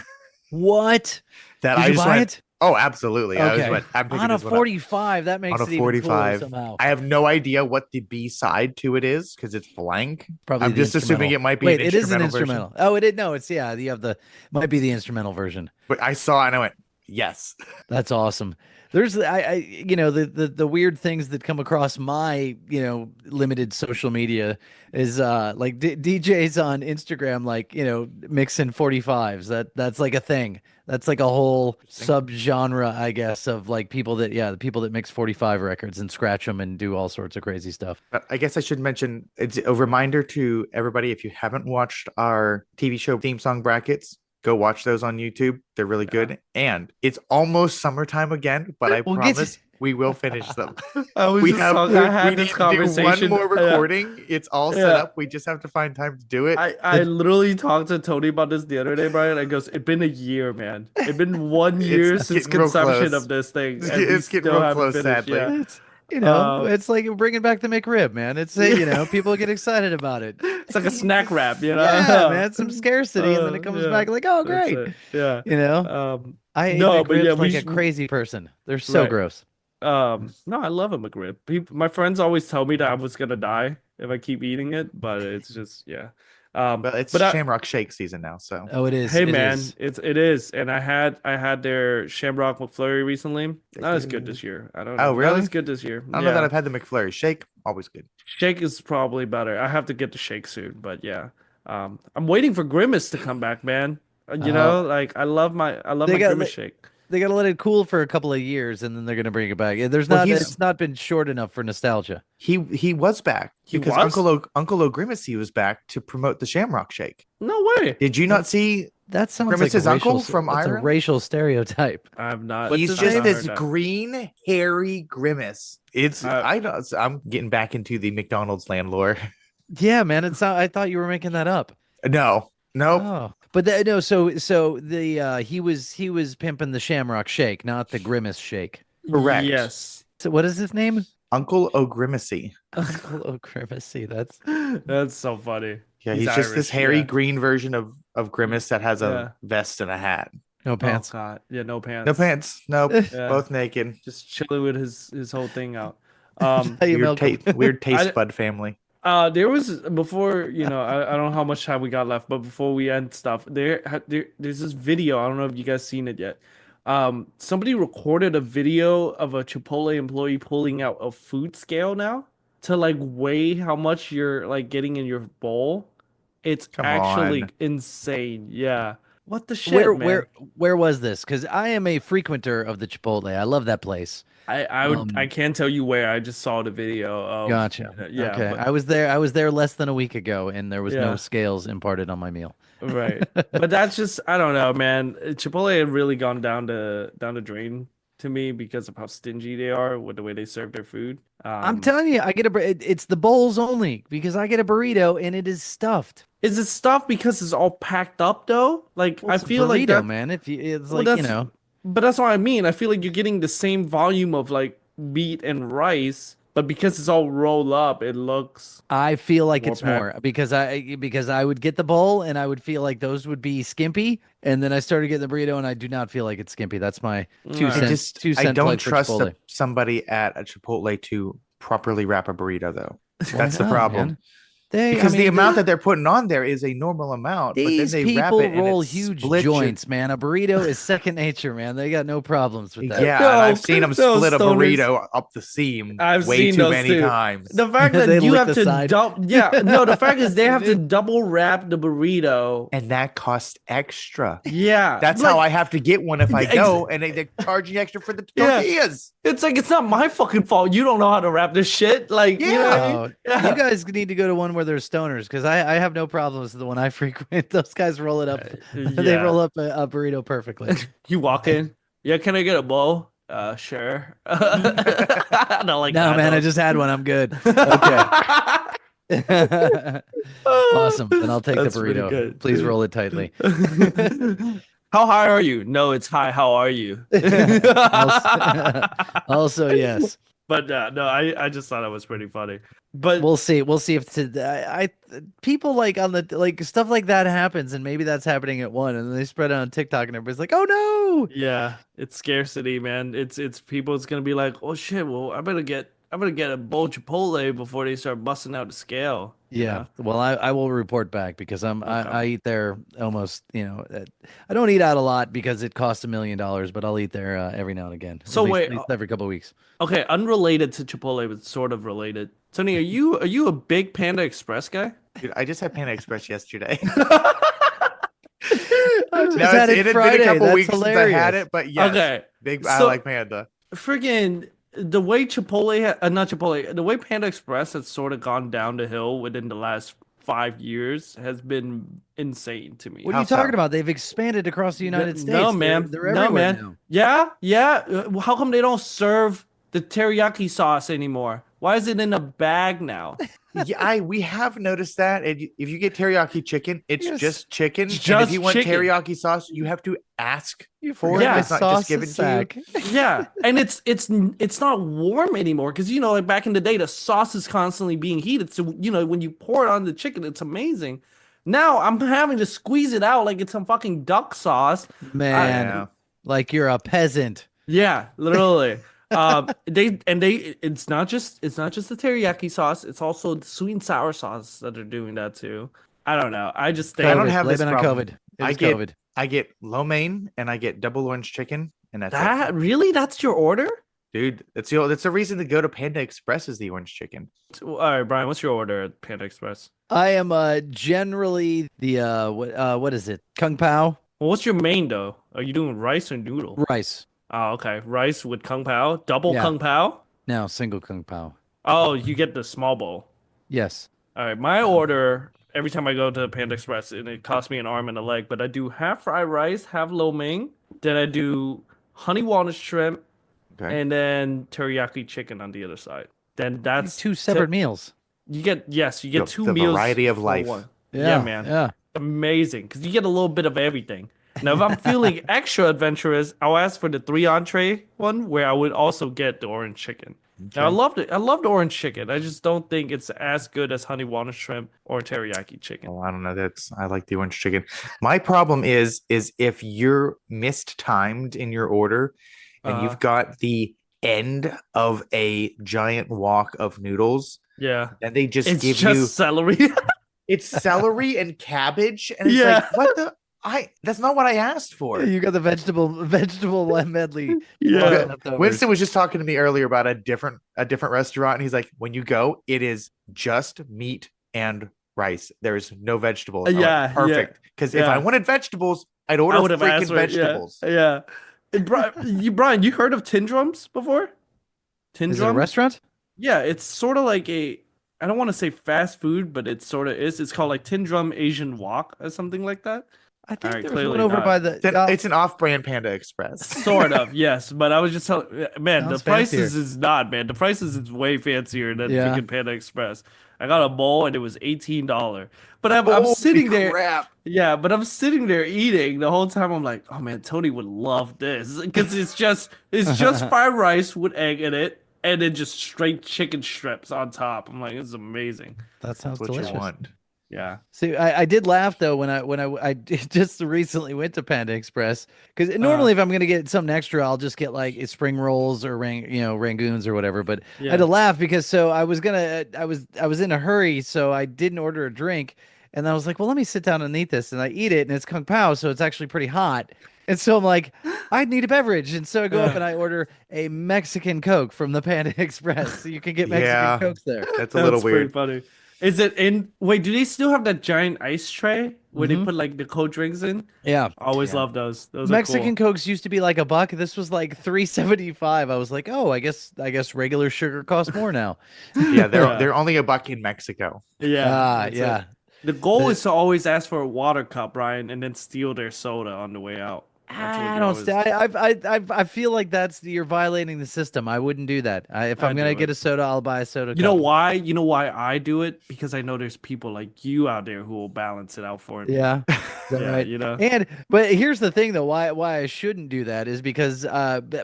B: What?
A: That
B: Did
A: I
B: you
A: just
B: buy
A: went,
B: it?
A: Oh, absolutely.
B: Okay.
A: I just went, I'm picking
B: on a
A: this one up.
B: 45, that makes
A: On
B: it
A: a
B: even
A: 45.
B: cooler somehow.
A: I have no idea what the B side to it is because it's blank.
B: Probably
A: I'm just assuming it might be
B: Wait,
A: an
B: it is an
A: instrumental
B: instrumental.
A: version.
B: Oh, it is. No, it's you have might be the instrumental version.
A: But I saw it and I went, Yes.
B: That's awesome. There's the weird things that come across my limited social media is like DJs on Instagram, like mixing 45s. That's like a thing. That's like a whole subgenre, I guess, of like the people that mix 45 records and scratch them and do all sorts of crazy stuff.
A: But I guess I should mention, it's a reminder to everybody, if you haven't watched our TV show theme song brackets, go watch those on YouTube. They're really good. And it's almost summertime again, but I promise we will finish them. We need to do one more recording. It's all set up. We just have to find time to do it.
C: I literally talked to Tony about this the other day, Brian. I goes, it's been a year, man. It's been 1 year since consumption of this thing.
A: It's getting real close, sadly.
B: Yeah. It's like bringing back the McRib, man. It's people get excited about it.
C: It's like a snack wrap,
B: Yeah, man. Some scarcity, and then it comes back like, oh, great.
C: Yeah.
B: I ate McRibs like a crazy person. They're so gross.
C: No, I love a McRib. My friends always tell me that I was gonna die if I keep eating it, but it's just
A: but it's Shamrock Shake season now, so
B: it is.
C: Hey man, it is, and I had their Shamrock McFlurry recently. Not as good this year. I don't know.
A: Oh really?
C: Not as good this year.
A: I don't know that I've had the McFlurry. Shake, always good.
C: Shake is probably better. I have to get the shake soon, but yeah. I'm waiting for Grimace to come back, man. Like I love my Grimace shake.
B: They gotta let it cool for a couple of years, and then they're gonna bring it back. It's not been short enough for nostalgia.
A: He was back because Uncle O'Grimacy was back to promote the Shamrock Shake.
C: No way!
A: Did you not see
B: that? Sounds
A: Grimace's
B: like
A: uncle from Ireland?
B: It's a racial stereotype.
C: I've not.
A: He's just this green, hairy Grimace. I'm getting back into the McDonald's land lore.
B: Yeah, man. I thought you were making that up.
A: No.
B: Oh. But he was pimping the Shamrock Shake, not the Grimace Shake.
A: Correct.
C: Yes.
B: So what is his name?
A: Uncle O'Grimacy.
B: Uncle O'Grimacy.
C: That's so funny.
A: Yeah, he's just this hairy green version of Grimace that has a vest and a hat.
B: No pants.
C: Oh, God. Yeah, no pants.
A: No pants. Nope. Both naked.
C: Just chilling with his whole thing out.
A: Weird taste bud family.
C: There was before, I don't know how much time we got left, but before we end stuff, there's this video. I don't know if you guys seen it yet. Somebody recorded a video of a Chipotle employee pulling out a food scale now to like weigh how much you're like getting in your bowl. It's actually insane. Yeah. What the shit, man?
B: Where was this? Because I am a frequenter of the Chipotle. I love that place.
C: I can't tell you where. I just saw the video.
B: Gotcha.
C: Yeah.
B: Okay. I was there less than a week ago, and there was no scales imparted on my meal.
C: Right. But that's just, I don't know, man. Chipotle had really gone down the drain to me because of how stingy they are with the way they serve their food.
B: I'm telling you, I get it's the bowls only because I get a burrito and it is stuffed.
C: Is it stuffed because it's all packed up though? Like I feel like that,
B: man.
C: But that's what I mean. I feel like you're getting the same volume of like meat and rice, but because it's all rolled up, it looks.
B: I feel like it's more because I would get the bowl and I would feel like those would be skimpy, and then I started getting the burrito and I do not feel like it's skimpy. That's my 2 cents.
A: I don't trust somebody at a Chipotle to properly wrap a burrito though. That's the problem. Man. The amount that they're putting on there is a normal amount, but then they wrap it and
B: roll huge joints, man. A burrito is second nature, man. They got no problems with that.
A: Yeah, and I've seen them split a burrito up the seam way too many times.
C: The fact that you have to the fact is they have to double wrap the burrito,
A: and that costs extra.
C: Yeah,
A: that's how I have to get one if I go, and they're charging extra for the tortillas.
C: It's like it's not my fucking fault. You don't know how to wrap this shit. Like, you
B: guys need to go to one where there's stoners because I have no problems with the one I frequent. Those guys roll it up. They roll up a burrito perfectly.
C: You walk in. Yeah, can I get a bowl? Sure. I don't like that.
B: No, man, I just had one. I'm good. Okay. Awesome. Then I'll take the burrito. Please roll it tightly.
C: How high are you? No, it's high. How are you?
B: Also, yes.
C: But no, I just thought it was pretty funny. But
B: we'll see. We'll see if people like on the like stuff like that happens, and maybe that's happening at one, and then they spread it on TikTok, and everybody's like, "Oh no!"
C: Yeah, it's scarcity, man. It's people. It's gonna be like, "Oh shit! Well, I better get gonna get a bowl of Chipotle before they start busting out the scale.
B: Yeah. Well, I will report back because I eat there almost, I don't eat out a lot because it costs $1 million, but I'll eat there every now and again.
C: So
B: at least every couple of weeks.
C: Okay, unrelated to Chipotle, but sort of related. Tony, are you a big Panda Express guy?
A: Dude, I just had Panda Express yesterday.
B: I just had it Friday.
A: Been a couple
B: That's
A: weeks
B: hilarious.
A: Since I had it, but yes,
C: okay.
A: I like Panda.
C: Friggin' the way not Chipotle, the way Panda Express has sort of gone down the hill within the last 5 years has been insane to me.
B: What are you talking about? They've expanded across the United States.
C: No, man.
B: They're everywhere now.
C: Yeah. How come they don't serve the teriyaki sauce anymore? Why is it in a bag now?
A: We have noticed that. And if you get teriyaki chicken, it's just chicken.
C: Just
A: and if you want
C: chicken.
A: teriyaki sauce, you have to ask for
B: it.
A: It's not just given to you.
C: Yeah, and it's not warm anymore because like back in the day, the sauce is constantly being heated. So when you pour it on the chicken, it's amazing. Now I'm having to squeeze it out like it's some fucking duck sauce.
B: Man, like you're a peasant.
C: Yeah, literally. It's not just the teriyaki sauce, it's also the sweet and sour sauce that are doing that too. I don't know. I just think
A: I don't have this problem.
B: COVID. COVID.
A: I get lo mein and I get double orange chicken, and that's it.
C: Really? That's your order?
A: Dude, that's the reason to go to Panda Express is the orange chicken.
C: All right, Brian, what's your order at Panda Express?
B: I am generally the what is it? Kung Pao.
C: Well, what's your main though? Are you doing rice or noodle?
B: Rice.
C: Oh, okay. Rice with Kung Pao? Double Kung Pao?
B: No, single Kung Pao.
C: Oh, you get the small bowl.
B: Yes.
C: All right. My order, every time I go to Panda Express, and it costs me an arm and a leg, but I do half fried rice, half lo mein. Then I do honey walnut shrimp, and then teriyaki chicken on the other side. Then that's
B: two separate meals.
C: You get two
A: the
C: meals.
A: Variety of life.
C: Yeah, man.
B: Yeah. Amazing.
C: Because you get a little bit of everything. Now, if I'm feeling extra adventurous, I'll ask for the 3 entree one, where I would also get the orange chicken. Okay. Now, I loved it. I love the orange chicken. I just don't think it's as good as honey walnut shrimp or teriyaki chicken.
A: Oh, I don't know. I like the orange chicken. My problem is if you're mistimed in your order and you've got the end of a giant wok of noodles, and they just give you
C: celery.
A: It's celery and cabbage, and it's like, what the. That's not what I asked for.
B: You got the vegetable medley.
A: Yeah. Winston was just talking to me earlier about a different restaurant, and he's like, when you go, it is just meat and rice. There's no vegetables. Perfect. Because if I wanted vegetables, I'd order freaking vegetables.
C: Yeah. Brian, you heard of Tin Drums before?
B: Is it a restaurant?
C: Yeah, it's sort of like I don't want to say fast food, but it sort of is. It's called like Tin Drum Asian Wok or something like that.
B: I think there's one over by the.
A: It's an off-brand Panda Express.
C: Sort of, yes. But I was just telling, man,
B: Sounds
C: the prices
B: fancier.
C: is not, man. The prices is way fancier than freaking Panda Express. I got a bowl and it was $18. But I'm sitting there.
A: Crap.
C: Yeah, but I'm sitting there eating the whole time. I'm like, oh man, Tony would love this because it's just fried rice with egg in it, and then just straight chicken strips on top. I'm like, this is amazing.
B: That sounds
A: That's what
B: delicious.
A: you want.
C: Yeah.
B: See, I did laugh though when I just recently went to Panda Express because normally if I'm gonna get something extra, I'll just get like spring rolls or rangoons or whatever. But I had to laugh because I was in a hurry, so I didn't order a drink, and I was like, well, let me sit down and eat this, and I eat it, and it's Kung Pao, so it's actually pretty hot. And so I'm like, I need a beverage. And so I go up and I order a Mexican Coke from the Panda Express. So you can get Mexican Cokes there.
A: That's a little weird.
C: Funny. Is it in? Wait, do they still have that giant ice tray where they put like the cold drinks in?
B: Yeah,
C: always love those. Those
B: Mexican
C: are cool.
B: Cokes used to be like $1. This was like $3.75. I was like, oh, I guess regular sugar costs more now.
A: Yeah, they're only $1 in Mexico.
C: Yeah,
B: yeah.
C: The goal is to always ask for a water cup, Brian, and then steal their soda on the way out.
B: I feel like you're violating the system. I wouldn't do that. If I'm gonna get a soda, I'll buy a soda.
C: You know why? You know why I do it? Because I know there's people like you out there who will balance it out for me.
B: Yeah, right.
C: You know.
B: But here's the thing, though. Why I shouldn't do that is because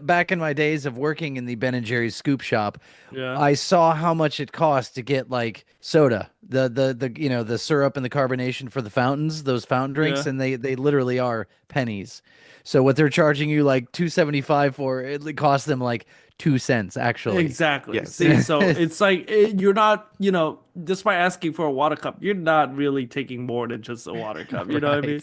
B: back in my days of working in the Ben and Jerry's scoop shop, I saw how much it cost to get like soda. the syrup and the carbonation for the fountains, those fountain drinks, and they literally are pennies. So what they're charging you like 2.75 for, it costs them like 2 cents actually.
C: Exactly.
A: Yes.
C: See, so it's like you're not, just by asking for a water cup, you're not really taking more than just a water cup. You know what I mean?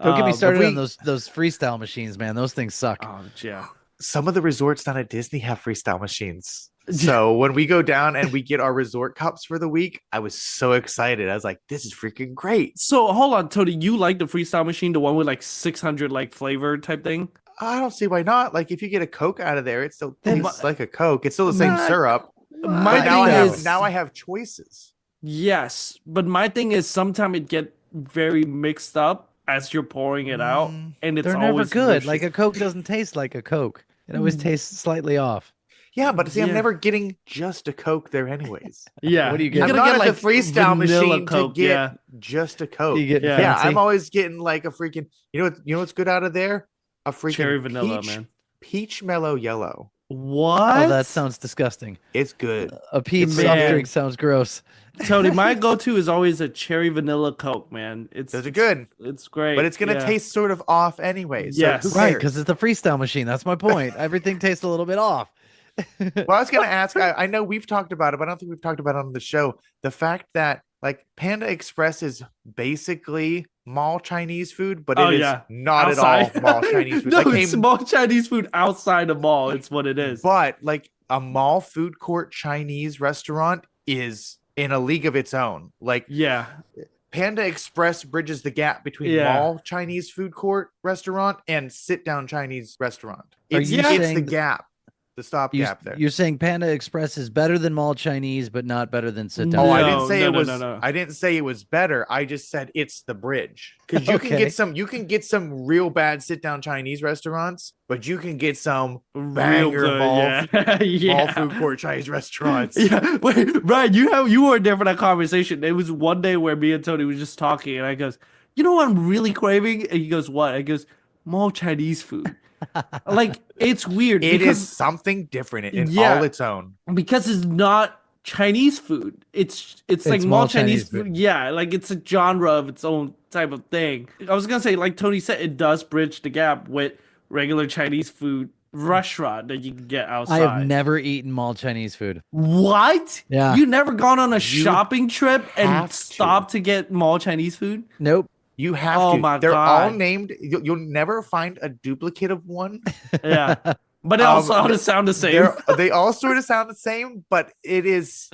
B: Don't get me started on those freestyle machines, man. Those things suck.
C: Oh, yeah.
A: Some of the resorts down at Disney have freestyle machines. So when we go down and we get our resort cups for the week, I was so excited. I was like, this is freaking great.
C: So hold on, Tony, you like the freestyle machine, the one with like 600 like flavor type thing?
A: I don't see why not. Like if you get a Coke out of there, it still tastes like a Coke. It's still the same syrup.
C: My
A: thing now I have choices.
C: Yes, but my thing is sometimes it get very mixed up as you're pouring it out, and it's
B: They're never good. Like a Coke doesn't taste like a Coke. It always tastes slightly off.
A: Yeah, but see, I'm never getting just a Coke there anyways.
C: Yeah.
B: What do you get?
A: I'm not at the freestyle machine Coke, to get just a Coke. I'm always getting like a freaking, you know what's good out of there? A freaking
C: cherry vanilla, man.
A: Peach mellow yellow.
C: What?
B: Oh, that sounds disgusting.
A: It's good.
B: A peach soft drink sounds gross.
C: Tony, my go-to is always a cherry vanilla Coke, man.
A: Those are good.
C: It's great.
A: But it's going to taste sort of off anyways.
C: Yes.
A: So
B: right, because it's a freestyle machine. That's my point. Everything tastes a little bit off.
A: Well, I was going to ask, I know we've talked about it, but I don't think we've talked about it on the show. The fact that like Panda Express is basically mall Chinese food, but it is not outside. At all mall Chinese food.
C: No, it's mall Chinese food outside a mall. It's what it is.
A: But like a mall food court Chinese restaurant is in a league of its own. Like, Panda Express bridges the gap between mall Chinese food court restaurant and sit down Chinese restaurant. It's the gap. The stopgap there.
B: You're saying Panda Express is better than mall Chinese, but not better than sit down.
A: Oh, I didn't say it was. I didn't say it was better. I just said it's the bridge because you can get some real bad sit down Chinese restaurants, but you can get some banger mall food court Chinese restaurants.
C: Yeah, wait, Brian, you weren't there for that conversation. It was one day where me and Tony was just talking, and I goes, "You know what I'm really craving?" And he goes, "What?" I goes, "Mall Chinese food." Like it's weird.
A: It is something different in all its own.
C: Because it's not Chinese food. It's like mall Chinese food. Yeah, like it's a genre of its own type of thing. I was gonna say, like Tony said, it does bridge the gap with regular Chinese food restaurant that you can get outside.
B: I have never eaten mall Chinese food.
C: What?
B: Yeah.
C: You never gone on a shopping trip and stopped to get mall Chinese food?
B: Nope.
A: You have to.
C: My
A: They're
C: God.
A: all named. You'll never find a duplicate of one.
C: Yeah. But they all sort of sound the same.
A: They all sort of sound the same, but it's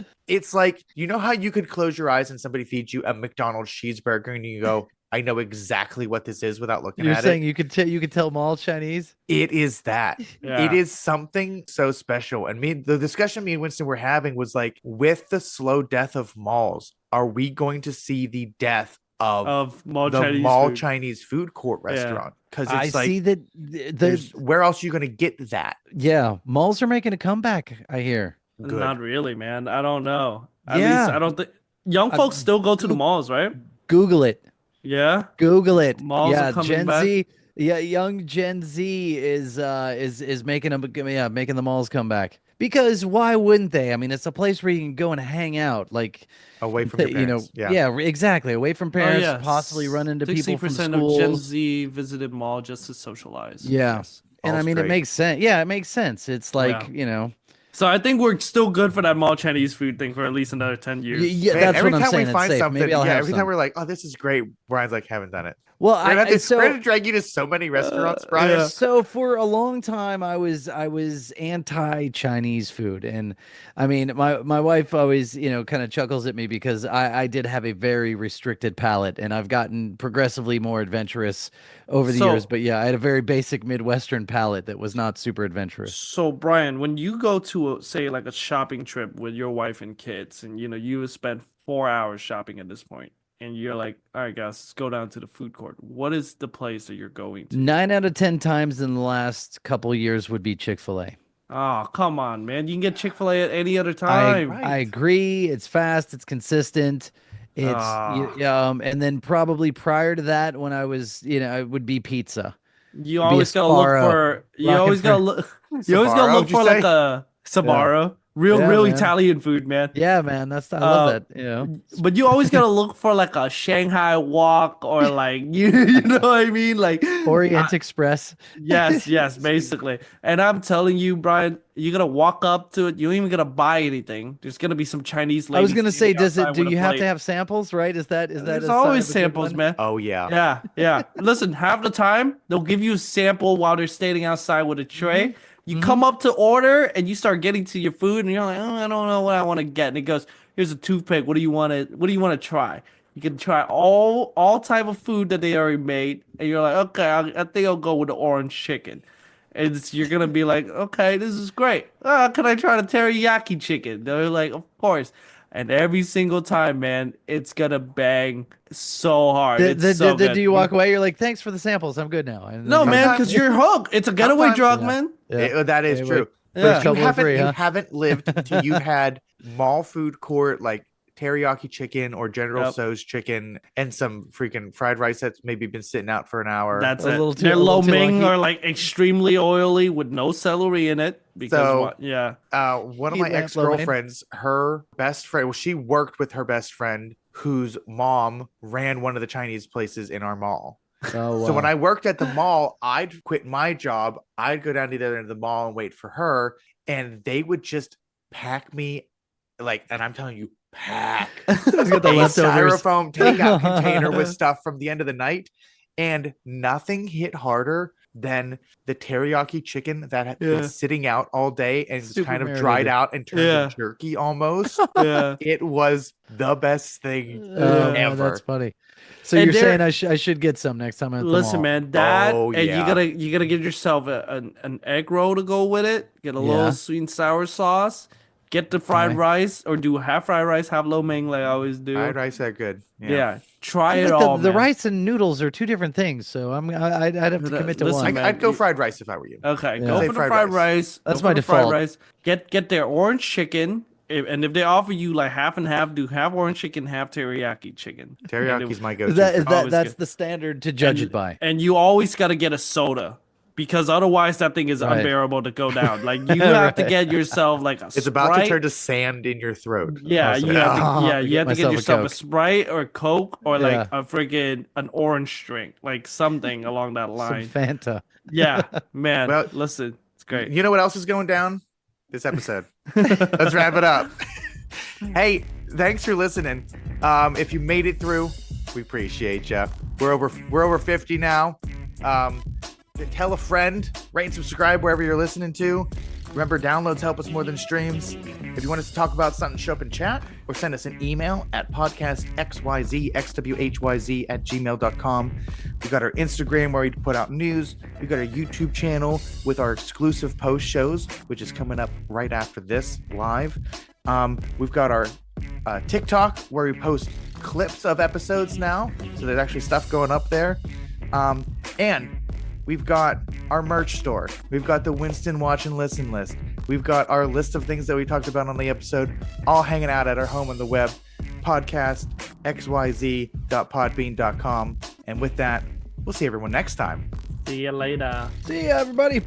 A: like, you know how you could close your eyes and somebody feeds you a McDonald's cheeseburger and you go, I know exactly what this is without looking at it.
B: You're saying you could tell mall Chinese?
A: It is that.
C: Yeah.
A: It is something so special. And the discussion me and Winston were having was like, with the slow death of malls, are we going to see the death of mall Chinese food court restaurant? Because it's
B: I see that
A: where else are you going to get that?
B: Yeah, malls are making a comeback, I hear.
A: Good.
C: Not really, man. I don't know. At least I don't think young folks still go to the malls, right?
B: Google it.
C: Yeah,
B: Google it.
C: Malls are coming
B: Gen
C: back.
B: Z. Yeah, young Gen Z is making the malls come back. Because why wouldn't they? I mean, it's a place where you can go and hang out, like
A: away from your parents.
B: Exactly, away from parents, possibly run into people from schools.
C: Of Gen Z visited mall just to socialize.
B: Yeah, and I mean, it makes sense. Yeah, it makes sense. It's like
C: So I think we're still good for that mall Chinese food thing for at least another 10 years.
B: Yeah, man, that's what I'm saying.
A: Every time we find something,
B: maybe
A: every time we're like, "Oh, this is great," Brian's like, "Haven't done it."
B: Well,
A: we're gonna drag you to so many restaurants, Brian.
B: So for a long time, I was anti Chinese food, and I mean, my wife always kind of chuckles at me because I did have a very restricted palate, and I've gotten progressively more adventurous over the years. But yeah, I had a very basic Midwestern palate that was not super adventurous.
C: So Brian, when you go to say like a shopping trip with your wife and kids, and you have spent 4 hours shopping at this point, and you're like, all right, guys, let's go down to the food court. What is the place that you're going to?
B: 9 out of 10 times in the last couple years would be Chick-fil-A.
C: Oh, come on, man. You can get Chick-fil-A at any other time.
B: I agree. It's fast. It's consistent. It's and then probably prior to that, when I was, it would be pizza.
C: You always gotta look for like a Sbarro. real Italian food, man.
B: Yeah, man, I love that.
C: But you always gotta look for like a Shanghai wok or like you know what I mean, like
B: Orient Express.
C: Yes, basically. And I'm telling you, Brian, you're gonna walk up to it. You ain't even gonna buy anything. There's gonna be some Chinese lady.
B: I was gonna say, do you have to have samples? Right? Is that
C: There's always samples, man.
A: Oh yeah.
C: Yeah. Listen, half the time they'll give you a sample while they're standing outside with a tray. You come up to order and you start getting to your food and you're like, oh, I don't know what I want to get. And it goes, here's a toothpick. What do you want to try? You can try all type of food that they already made. And you're like, okay, I think I'll go with the orange chicken. And you're going to be like, okay, this is great. Can I try the teriyaki chicken? They're like, of course. And every single time, man, it's gonna bang so hard.
B: Do you walk away? You're like, thanks for the samples. I'm good now.
C: No, man, because you're hooked. It's a getaway drug, man.
A: That is true. But you haven't lived until you've had mall food court like teriyaki chicken or General Tso's chicken and some freaking fried rice that's maybe been sitting out for an hour.
C: That's it. Their lo mein are like extremely oily with no celery in it. Because
A: one of my ex-girlfriends, her best friend, she worked with her best friend whose mom ran one of the Chinese places in our mall.
B: Oh, wow.
A: So when I worked at the mall, I'd quit my job. I'd go down to the other end of the mall and wait for her. And they would just pack me and I'm telling you, pack a styrofoam takeout container with stuff from the end of the night. And nothing hit harder than the teriyaki chicken that had been sitting out all day and was kind of dried out and turned to jerky almost. It was the best thing ever.
B: That's funny. So you're saying I should get some next time I'm at the mall.
C: Listen, man, and you gotta get yourself an egg roll to go with it. Get a little sweet and sour sauce. Get the fried rice, or do half fried rice, half lo mein like I always do.
A: Fried rice are good.
C: Yeah. Try it all.
B: The rice and noodles are two different things, so I'd have to commit to one.
A: I'd go fried rice if I were you.
C: Okay, go for the fried rice.
B: That's my default.
C: Fried rice. Get their orange chicken, and if they offer you like half and half, do half orange chicken, half teriyaki chicken.
A: Teriyaki's my go-to.
B: That's the standard to judge it by.
C: And you always got to get a soda. Because otherwise that thing is unbearable to go down. Like you have to get yourself like a Sprite.
A: It's about to turn to sand in your throat.
C: Yeah, you have to get yourself a Sprite or a Coke or like a freaking an orange drink, like something along that line.
B: Some Fanta.
C: Yeah, man. Well, listen, it's great.
A: You know what else is going down? This episode. Let's wrap it up. Hey, thanks for listening. If you made it through, we appreciate you. We're over 50 now. Tell a friend, rate and subscribe wherever you're listening to. Remember, downloads help us more than streams. If you want us to talk about something, show up in chat or send us an email at podcastxyz@gmail.com. We've got our Instagram where we put out news. We've got our YouTube channel with our exclusive post shows, which is coming up right after this live. We've got our TikTok where we post clips of episodes now. So there's actually stuff going up there. And we've got our merch store. We've got the Winston Watch and Listen list. We've got our list of things that we talked about on the episode, all hanging out at our home on the web, podcastxyz.podbean.com. And with that, we'll see everyone next time.
C: See you later.
B: See you, everybody.